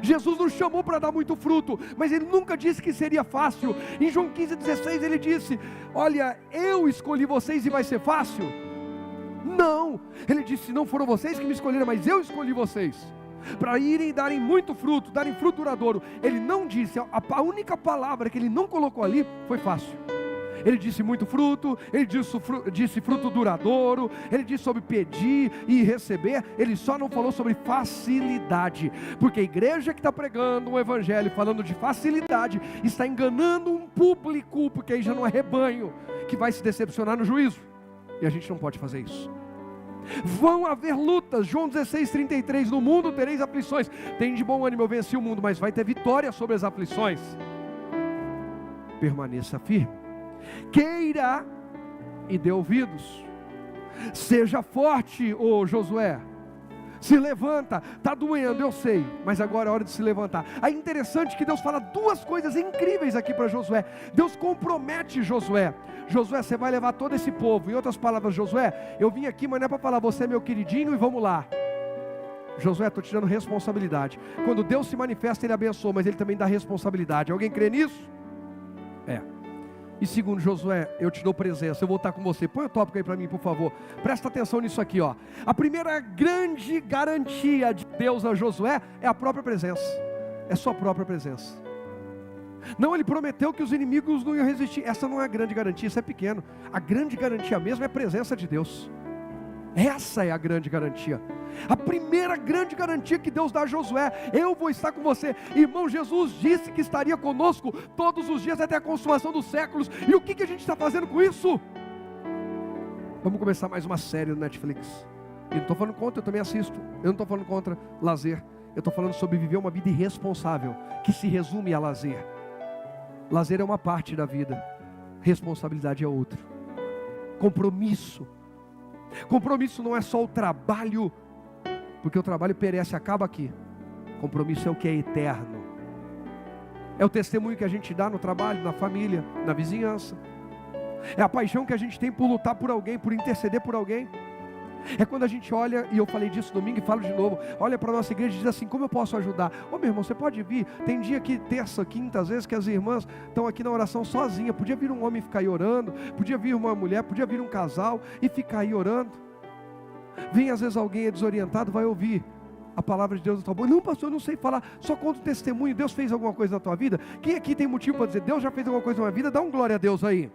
A: Jesus nos chamou para dar muito fruto, mas Ele nunca disse que seria fácil. Em João 15,16 Ele disse, olha, eu escolhi vocês e vai ser fácil? Não, Ele disse, não foram vocês que me escolheram, mas eu escolhi vocês, para irem e darem muito fruto, darem fruto duradouro. Ele não disse, a única palavra que Ele não colocou ali foi fácil. Ele disse muito fruto, Ele disse fruto duradouro, Ele disse sobre pedir e receber. Ele só não falou sobre facilidade, porque a igreja que está pregando um evangelho falando de facilidade, está enganando um público, porque aí já não é rebanho, que vai se decepcionar no juízo, e a gente não pode fazer isso. Vão haver lutas, João 16:33, no mundo tereis aflições, tem de bom ânimo, eu venci o mundo, mas vai ter vitória sobre as aflições. Permaneça firme, queira e dê ouvidos, seja forte, ô Josué, se levanta, está doendo, eu sei, mas agora é hora de se levantar. É interessante que Deus fala duas coisas incríveis aqui para Josué. Deus compromete Josué, Josué, você vai levar todo esse povo. Em outras palavras, Josué, eu vim aqui, mas não é para falar, você é meu queridinho e vamos lá. Josué, estou te dando responsabilidade. Quando Deus se manifesta, Ele abençoa, mas Ele também dá responsabilidade. Alguém crê nisso? E segundo, Josué, eu te dou presença, eu vou estar com você. Põe o tópico aí para mim, por favor. Presta atenção nisso aqui, ó. A primeira grande garantia de Deus a Josué é a própria presença. É sua própria presença. Não, Ele prometeu que os inimigos não iam resistir. Essa não é a grande garantia, isso é pequeno. A grande garantia mesmo é a presença de Deus. Essa é a grande garantia. A primeira grande garantia que Deus dá a Josué: eu vou estar com você. Irmão, Jesus disse que estaria conosco todos os dias até a consumação dos séculos. E o que a gente está fazendo com isso? Vamos começar mais uma série no Netflix. Eu não estou falando contra, eu também assisto. Eu não estou falando contra lazer. Eu estou falando sobre viver uma vida irresponsável, que se resume a lazer. Lazer é uma parte da vida, responsabilidade é outra. Compromisso. Compromisso não é só o trabalho, porque o trabalho perece, acaba aqui. Compromisso é o que é eterno. É o testemunho que a gente dá no trabalho, na família, na vizinhança. É a paixão que a gente tem por lutar por alguém, por interceder por alguém. É quando a gente olha, e eu falei disso domingo e falo de novo, olha para a nossa igreja e diz assim: como eu posso ajudar? Ô meu irmão, você pode vir. Tem dia que, terça, quinta, às vezes que as irmãs estão aqui na oração sozinha. Podia vir um homem e ficar aí orando, podia vir uma mulher, podia vir um casal e ficar aí orando. Vem às vezes alguém desorientado, vai ouvir a palavra de Deus na tua boca. Não, pastor, eu não sei falar, só conta o testemunho. Deus fez alguma coisa na tua vida? Quem aqui tem motivo para dizer, Deus já fez alguma coisa na minha vida? Dá um glória a Deus aí.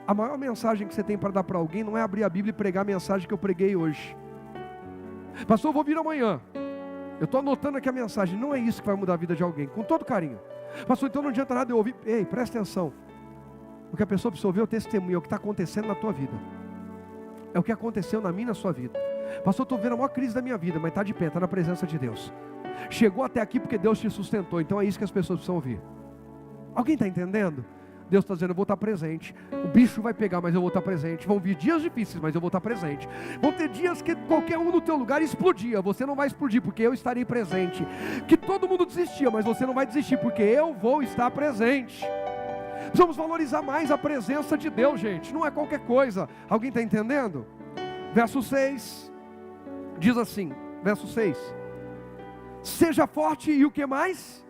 A: A maior mensagem que você tem para dar para alguém não é abrir a Bíblia e pregar a mensagem que eu preguei hoje. Pastor, eu vou vir amanhã. Eu estou anotando aqui a mensagem. Não é isso que vai mudar a vida de alguém, com todo carinho. Pastor, então não adianta nada eu ouvir. Ei, presta atenção. O que a pessoa precisa ouvir é o testemunho, é o que está acontecendo na tua vida. É o que aconteceu na minha e na sua vida. Pastor, eu estou vendo a maior crise da minha vida, mas está de pé, está na presença de Deus. Chegou até aqui porque Deus te sustentou. Então é isso que as pessoas precisam ouvir. Alguém está entendendo? Deus está dizendo, eu vou estar presente. O bicho vai pegar, mas eu vou estar presente. Vão vir dias difíceis, mas eu vou estar presente. Vão ter dias que qualquer um no teu lugar explodia. Você não vai explodir, porque eu estarei presente. Que todo mundo desistia, mas você não vai desistir, porque eu vou estar presente. Precisamos valorizar mais a presença de Deus, gente. Não é qualquer coisa. Alguém está entendendo? Verso 6 diz assim, verso 6: seja forte e o que mais?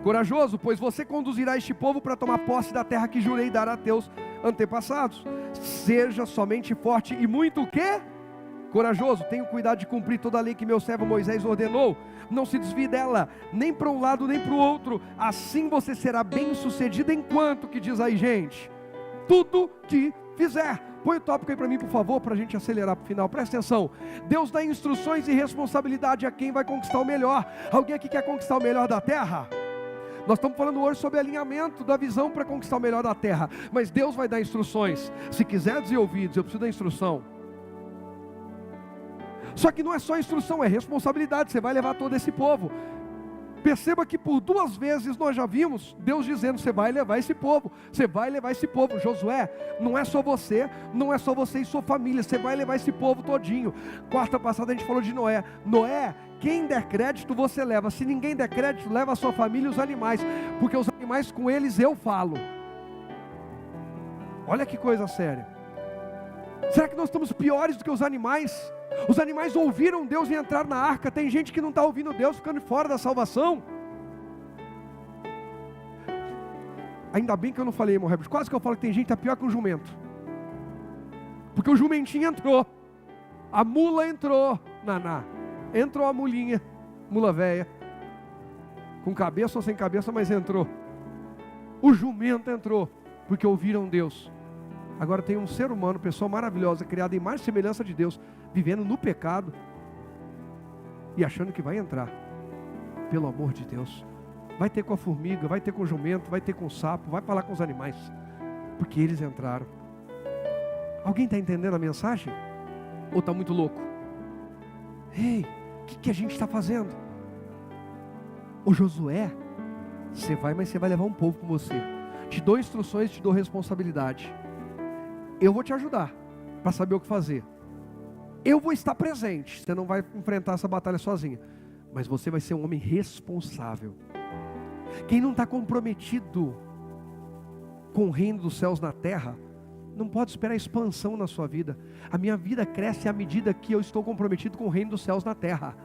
A: Corajoso, pois você conduzirá este povo para tomar posse da terra que jurei dar a teus antepassados. Seja somente forte e muito o quê? Corajoso. Tenha cuidado de cumprir toda a lei que meu servo Moisés ordenou. Não se desvie dela, nem para um lado nem para o outro. Assim você será bem sucedido enquanto, que diz aí, gente, tudo que fizer. Põe o tópico aí para mim, por favor, para a gente acelerar para o final. Presta atenção. Deus dá instruções e responsabilidade a quem vai conquistar o melhor. Alguém aqui quer conquistar o melhor da terra? Nós estamos falando hoje sobre alinhamento da visão para conquistar o melhor da terra. Mas Deus vai dar instruções. Se quiser dizer ouvidos, eu preciso da instrução. Só que não é só instrução, é responsabilidade. Você vai levar todo esse povo. Perceba que por 2 vezes nós já vimos Deus dizendo, você vai levar esse povo. Você vai levar esse povo. Josué, não é só você, não é só você e sua família. Você vai levar esse povo todinho. Quarta passada a gente falou de Noé. Noé, quem der crédito você leva. Se ninguém der crédito, leva a sua família e os animais. Porque os animais, com eles eu falo. Olha que coisa séria. Será que nós estamos piores do que os animais? Os animais ouviram Deus e entraram na arca. Tem gente que não está ouvindo Deus, ficando fora da salvação. Ainda bem que eu não falei, irmão Herbert. Quase que eu falo que tem gente que está pior que um jumento. Porque o jumentinho entrou. A mula entrou. Naná. Entrou a mulinha. Mula velha. Com cabeça ou sem cabeça, mas entrou. O jumento entrou. Porque ouviram Deus. Agora tem um ser humano, pessoa maravilhosa, criada em mais semelhança de Deus, vivendo no pecado e achando que vai entrar. Pelo amor de Deus. Vai ter com a formiga, vai ter com o jumento, vai ter com o sapo, vai falar com os animais, porque eles entraram. Alguém está entendendo a mensagem? Ou está muito louco? Ei, o que a gente está fazendo? Ô Josué, você vai, mas você vai levar um povo com você. Te dou instruções, te dou responsabilidade. Eu vou te ajudar para saber o que fazer. Eu vou estar presente. Você não vai enfrentar essa batalha sozinha, mas você vai ser um homem responsável. Quem não está comprometido com o reino dos céus na terra, não pode esperar expansão na sua vida. A minha vida cresce à medida que eu estou comprometido com o reino dos céus na terra.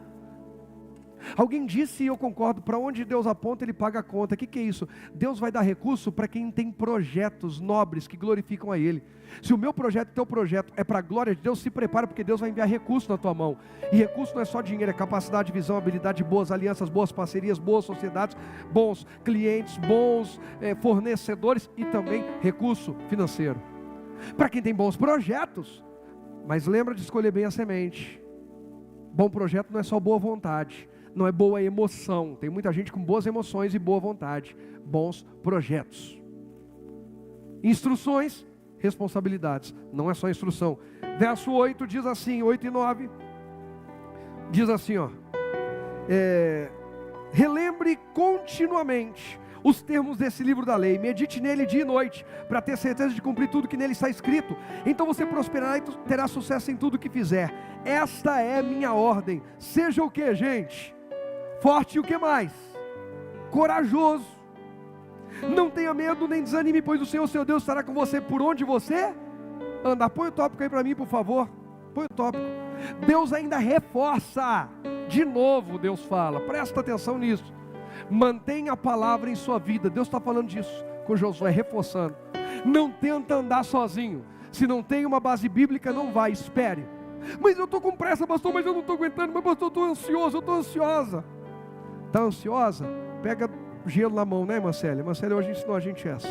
A: Alguém disse, e eu concordo, para onde Deus aponta, Ele paga a conta. O que é isso? Deus vai dar recurso para quem tem projetos nobres que glorificam a Ele. Se o meu projeto, teu projeto é para a glória de Deus, se prepara, porque Deus vai enviar recurso na tua mão. E recurso não é só dinheiro, é capacidade, visão, habilidade, boas alianças, boas parcerias, boas sociedades, bons clientes, bons fornecedores e também recurso financeiro. Para quem tem bons projetos, mas lembra de escolher bem a semente. Bom projeto não é só boa vontade, não é boa emoção. Tem muita gente com boas emoções e boa vontade. Bons projetos. Instruções, responsabilidades. Não é só instrução. Verso 8 diz assim, 8 e 9. Diz assim, ó. Relembre continuamente os termos desse livro da lei. Medite nele dia e noite, para ter certeza de cumprir tudo que nele está escrito. Então você prosperará e terá sucesso em tudo que fizer. Esta é minha ordem. Seja o que, gente? Forte e o que mais? Corajoso. Não tenha medo nem desanime, pois o Senhor, seu Deus, estará com você por onde você andar. Põe o tópico aí para mim, por favor. Põe o tópico. Deus ainda reforça. De novo Deus fala, presta atenção nisso. Mantenha a palavra em sua vida. Deus está falando disso com Josué, reforçando. Não tenta andar sozinho. Se não tem uma base bíblica, não vai, espere. Mas eu estou com pressa, pastor, mas eu não estou aguentando. Mas pastor, eu estou ansioso, eu estou ansiosa. Está ansiosa? Pega gelo na mão, né, Marcele? Marcele hoje ensinou a gente essa.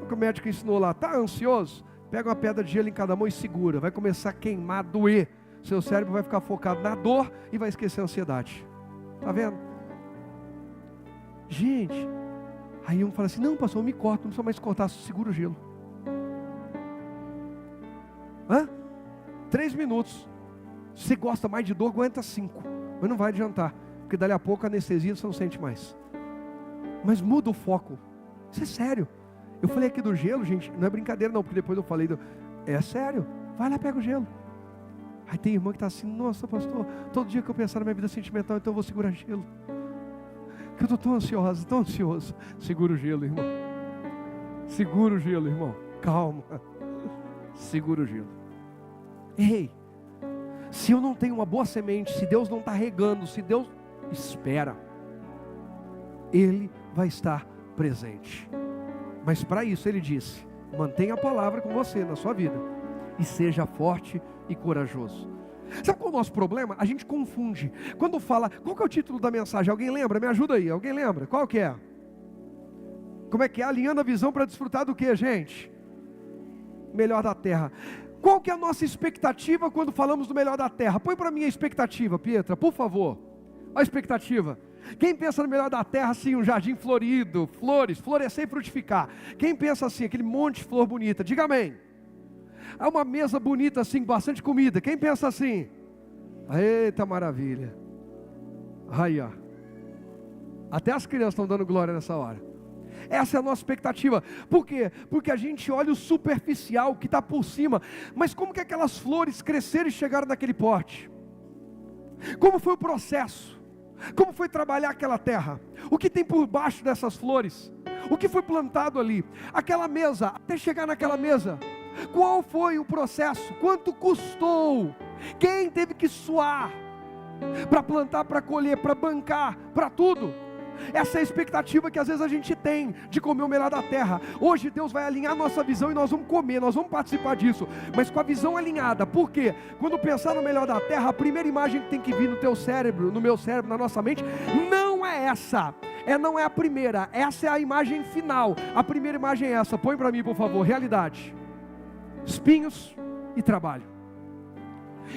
A: O que o médico ensinou lá, está ansioso? Pega uma pedra de gelo em cada mão e segura. Vai começar a queimar, doer. Seu cérebro vai ficar focado na dor e vai esquecer a ansiedade. Está vendo? Gente, aí um fala assim, não pastor, eu me corto, não precisa mais cortar, segura o gelo. 3 minutos. Se você gosta mais de dor, aguenta 5. Mas não vai adiantar, porque dali a pouco a anestesia você não sente mais. Mas muda o foco. Isso é sério. Eu falei aqui do gelo, gente, não é brincadeira não, porque depois eu falei é sério. Vai lá, pega o gelo. Aí tem irmã que está assim, nossa pastor, todo dia que eu pensar na minha vida sentimental, então eu vou segurar gelo. Porque eu estou tão ansiosa, tão ansioso. Segura o gelo, irmão. Segura o gelo, irmão. Calma. Segura o gelo. Ei, se eu não tenho uma boa semente, se Deus não está regando, se Deus... Espera. Ele vai estar presente. Mas para isso ele disse, mantenha a palavra com você na sua vida. E seja forte e corajoso. Sabe qual é o nosso problema? A gente confunde. Quando fala, qual que é o título da mensagem? Alguém lembra? Me ajuda aí. Alguém lembra? Qual que é? Como é que é? Alinhando a visão para desfrutar do que, gente? Melhor da terra. Qual que é a nossa expectativa quando falamos do melhor da terra? Põe para mim a expectativa, Pietra, por favor. A expectativa. Quem pensa no melhor da terra, assim, um jardim florido, flores, florescer e frutificar. Quem pensa assim, aquele monte de flor bonita, diga amém. É uma mesa bonita assim, bastante comida. Quem pensa assim? Eita maravilha. Aí ó. Até as crianças estão dando glória nessa hora. Essa é a nossa expectativa. Por quê? Porque a gente olha o superficial, o que está por cima. Mas como que aquelas flores cresceram e chegaram naquele porte? Como foi o processo? Como foi trabalhar aquela terra? O que tem por baixo dessas flores? O que foi plantado ali? Aquela mesa, até chegar naquela mesa, qual foi o processo? Quanto custou? Quem teve que suar? Para plantar, para colher, para bancar, para tudo. Essa é a expectativa que às vezes a gente tem de comer o melhor da terra. Hoje Deus vai alinhar a nossa visão e nós vamos comer, nós vamos participar disso, mas com a visão alinhada. Por quê? Quando pensar no melhor da terra, a primeira imagem que tem que vir no teu cérebro, no meu cérebro, na nossa mente, não é essa. Não é a primeira, essa é a imagem final. A primeira imagem é essa, põe para mim por favor, realidade. Espinhos e trabalho.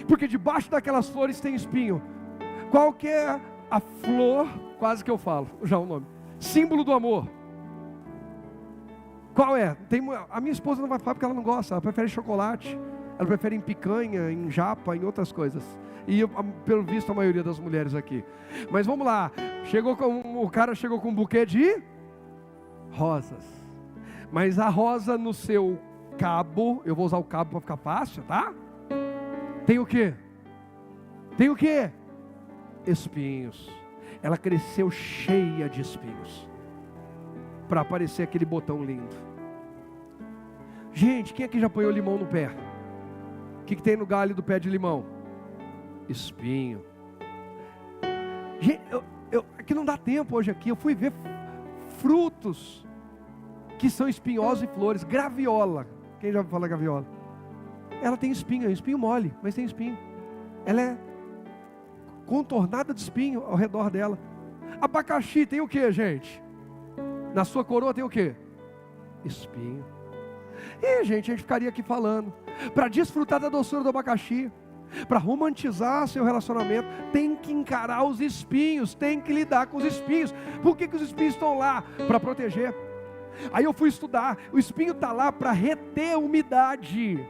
A: Porque debaixo daquelas flores tem espinho. Qual que é a flor? Quase que eu falo, já o nome. Símbolo do amor. Qual é? A minha esposa não vai falar porque ela não gosta. Ela prefere chocolate. Ela prefere em picanha, em japa, em outras coisas. E pelo visto a maioria das mulheres aqui. Mas vamos lá. O cara chegou com um buquê de rosas. Mas a rosa no seu cabo, eu vou usar o cabo para ficar fácil, tá? Tem o quê? Tem o quê? Espinhos. Ela cresceu cheia de espinhos para aparecer aquele botão lindo. Gente, quem aqui já apanhou limão no pé? O que tem no galho do pé de limão? Espinho. Gente, aqui não dá tempo hoje aqui. Eu fui ver frutos que são espinhosos e flores. Graviola. Quem já fala graviola? Ela tem espinho, espinho mole, mas tem espinho. Ela é contornada de espinho ao redor dela. Abacaxi tem o que, gente? Na sua coroa tem o que? Espinho. E gente, a gente ficaria aqui falando. Para desfrutar da doçura do abacaxi, para romantizar seu relacionamento, tem que encarar os espinhos, tem que lidar com os espinhos. Por que os espinhos estão lá? Para proteger. Aí eu fui estudar, o espinho está lá para reter umidade.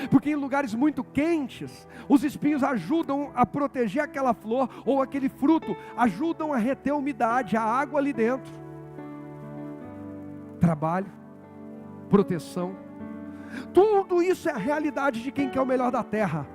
A: Porque em lugares muito quentes, os espinhos ajudam a proteger aquela flor ou aquele fruto, ajudam a reter a umidade, a água ali dentro. Trabalho, proteção, tudo isso é a realidade de quem quer o melhor da terra.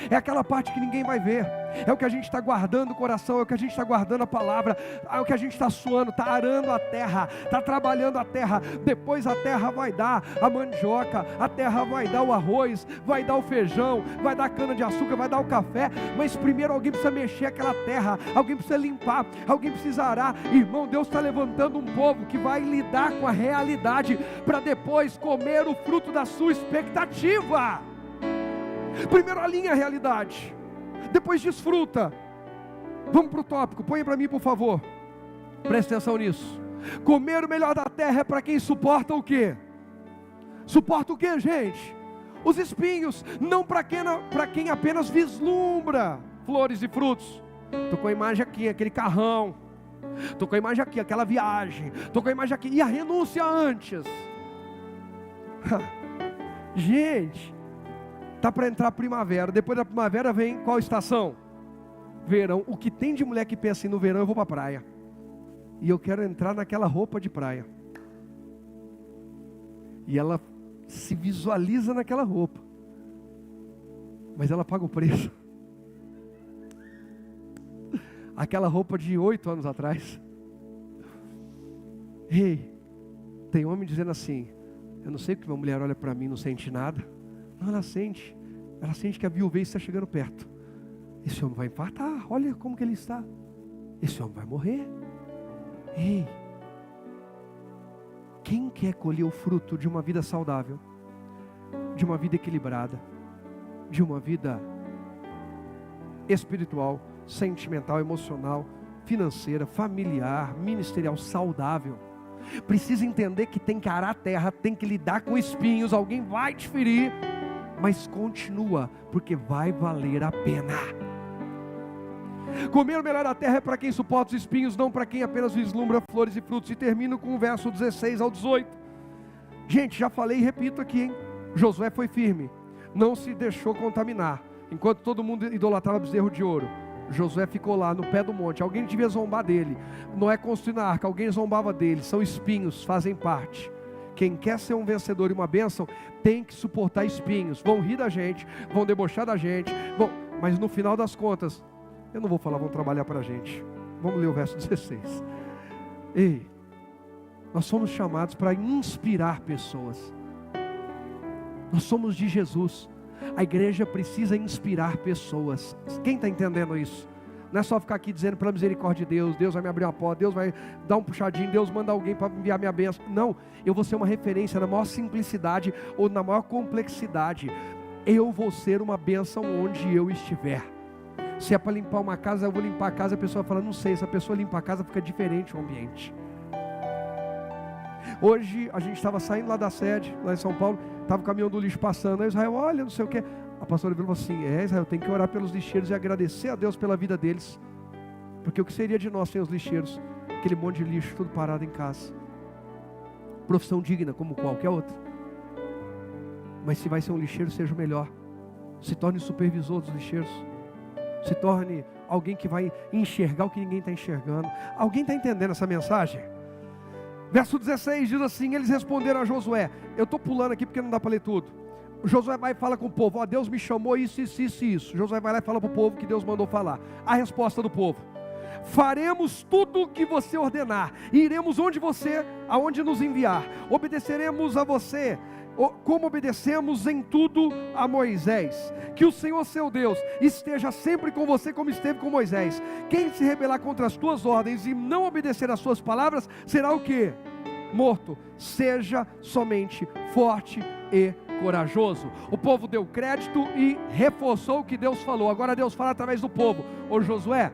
A: É aquela parte que ninguém vai ver. É o que a gente está guardando o coração, é o que a gente está guardando a palavra, é o que a gente está suando, está arando a terra, está trabalhando a terra. Depois a terra vai dar a mandioca, a terra vai dar o arroz, vai dar o feijão, vai dar a cana de açúcar, vai dar o café. Mas primeiro alguém precisa mexer aquela terra, alguém precisa limpar, alguém precisa arar. Irmão, Deus está levantando um povo que vai lidar com a realidade, para depois comer o fruto da sua expectativa. Primeiro alinha a realidade, depois desfruta. Vamos para o tópico, põe para mim por favor, presta atenção nisso. Comer o melhor da terra é para quem suporta o quê? Suporta o quê, gente? Os espinhos. Não para quem apenas vislumbra flores e frutos. Estou com a imagem aqui, aquele carrão, estou com a imagem aqui, aquela viagem, estou com a imagem aqui, e a renúncia antes. Gente, está para entrar a primavera. Depois da primavera vem qual estação? Verão. O que tem de mulher que pensa assim, no verão eu vou para a praia, e eu quero entrar naquela roupa de praia, e ela se visualiza naquela roupa, mas ela paga o preço. Aquela roupa de 8 anos atrás. Ei, tem homem dizendo assim: eu não sei porque uma mulher olha para mim, não sente nada. Não, ela sente que a viuvez está chegando perto. Esse homem vai infartar, olha como que ele está. Esse homem vai morrer. Ei, quem quer colher o fruto de uma vida saudável, de uma vida equilibrada, de uma vida espiritual, sentimental, emocional, financeira, familiar, ministerial, saudável, precisa entender que tem que arar a terra, tem que lidar com espinhos, alguém vai te ferir, mas continua, porque vai valer a pena. Comer o melhor da terra é para quem suporta os espinhos, não para quem apenas vislumbra flores e frutos. E termino com o verso 16 ao 18. Gente, já falei e repito aqui, hein? Josué foi firme, não se deixou contaminar. Enquanto todo mundo idolatrava bezerro de ouro, Josué ficou lá no pé do monte. Alguém devia zombar dele. Noé construindo a arca, alguém zombava dele. São espinhos, fazem parte. Quem quer ser um vencedor e uma bênção, tem que suportar espinhos. Vão rir da gente, vão debochar da gente, mas no final das contas, eu não vou falar, vão trabalhar para a gente. Vamos ler o verso 16. Ei, nós somos chamados para inspirar pessoas. Nós somos de Jesus. A igreja precisa inspirar pessoas. Quem está entendendo isso? Não é só ficar aqui dizendo pela misericórdia de Deus, Deus vai me abrir uma porta, Deus vai dar um puxadinho, Deus manda alguém para enviar minha bênção. Não, eu vou ser uma referência na maior simplicidade ou na maior complexidade. Eu vou ser uma bênção onde eu estiver. Se é para limpar uma casa, eu vou limpar a casa. A pessoa fala, não sei, se a pessoa limpa a casa, fica diferente o ambiente. Hoje a gente estava saindo lá da sede, lá em São Paulo, estava o caminhão do lixo passando, aí Israel, olha, não sei o que. A pastora falou assim, Israel, tem que orar pelos lixeiros e agradecer a Deus pela vida deles, porque o que seria de nós sem os lixeiros? Aquele monte de lixo tudo parado em casa. Profissão digna como qualquer outra, mas se vai ser um lixeiro, seja o melhor. Se torne supervisor dos lixeiros, se torne alguém que vai enxergar o que ninguém está enxergando. Alguém está entendendo essa mensagem? Verso 16 diz assim, eles responderam a Josué. Eu estou pulando aqui porque não dá para ler tudo. Josué vai e fala com o povo, ó, Deus me chamou isso. Josué vai lá e fala para o povo que Deus mandou falar. A resposta do povo: faremos tudo o que você ordenar, e iremos aonde nos enviar. Obedeceremos a você, como obedecemos em tudo a Moisés. Que o Senhor seu Deus esteja sempre com você, como esteve com Moisés. Quem se rebelar contra as tuas ordens e não obedecer às suas palavras, será o quê? Morto. Seja somente forte e corajoso. O povo deu crédito e reforçou o que Deus falou. Agora Deus fala através do povo: ô Josué,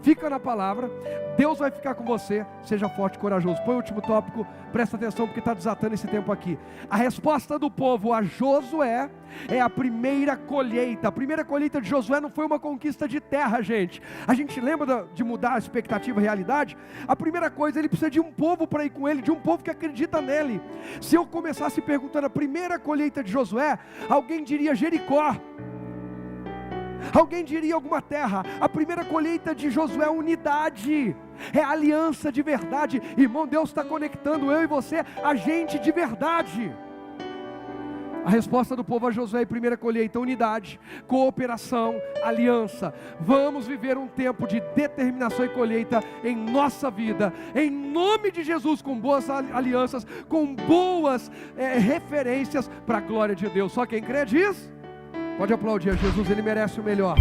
A: fica na palavra, Deus vai ficar com você, seja forte e corajoso. Põe o último tópico, presta atenção porque está desatando esse tempo aqui. A resposta do povo a Josué é a primeira colheita. A primeira colheita de Josué não foi uma conquista de terra, gente. A gente lembra de mudar a expectativa e a realidade? A primeira coisa, ele precisa de um povo para ir com ele, de um povo que acredita nele. Se eu começasse perguntando a primeira colheita de Josué, alguém diria Jericó. Alguém diria alguma terra. A primeira colheita de Josué é unidade, é aliança de verdade. Irmão, Deus está conectando eu e você a gente de verdade. A resposta do povo a Josué em primeira colheita: unidade, cooperação, aliança. Vamos viver um tempo de determinação e colheita em nossa vida, em nome de Jesus, com boas alianças, com boas referências para a glória de Deus. Só quem crê diz, pode aplaudir a Jesus, Ele merece o melhor.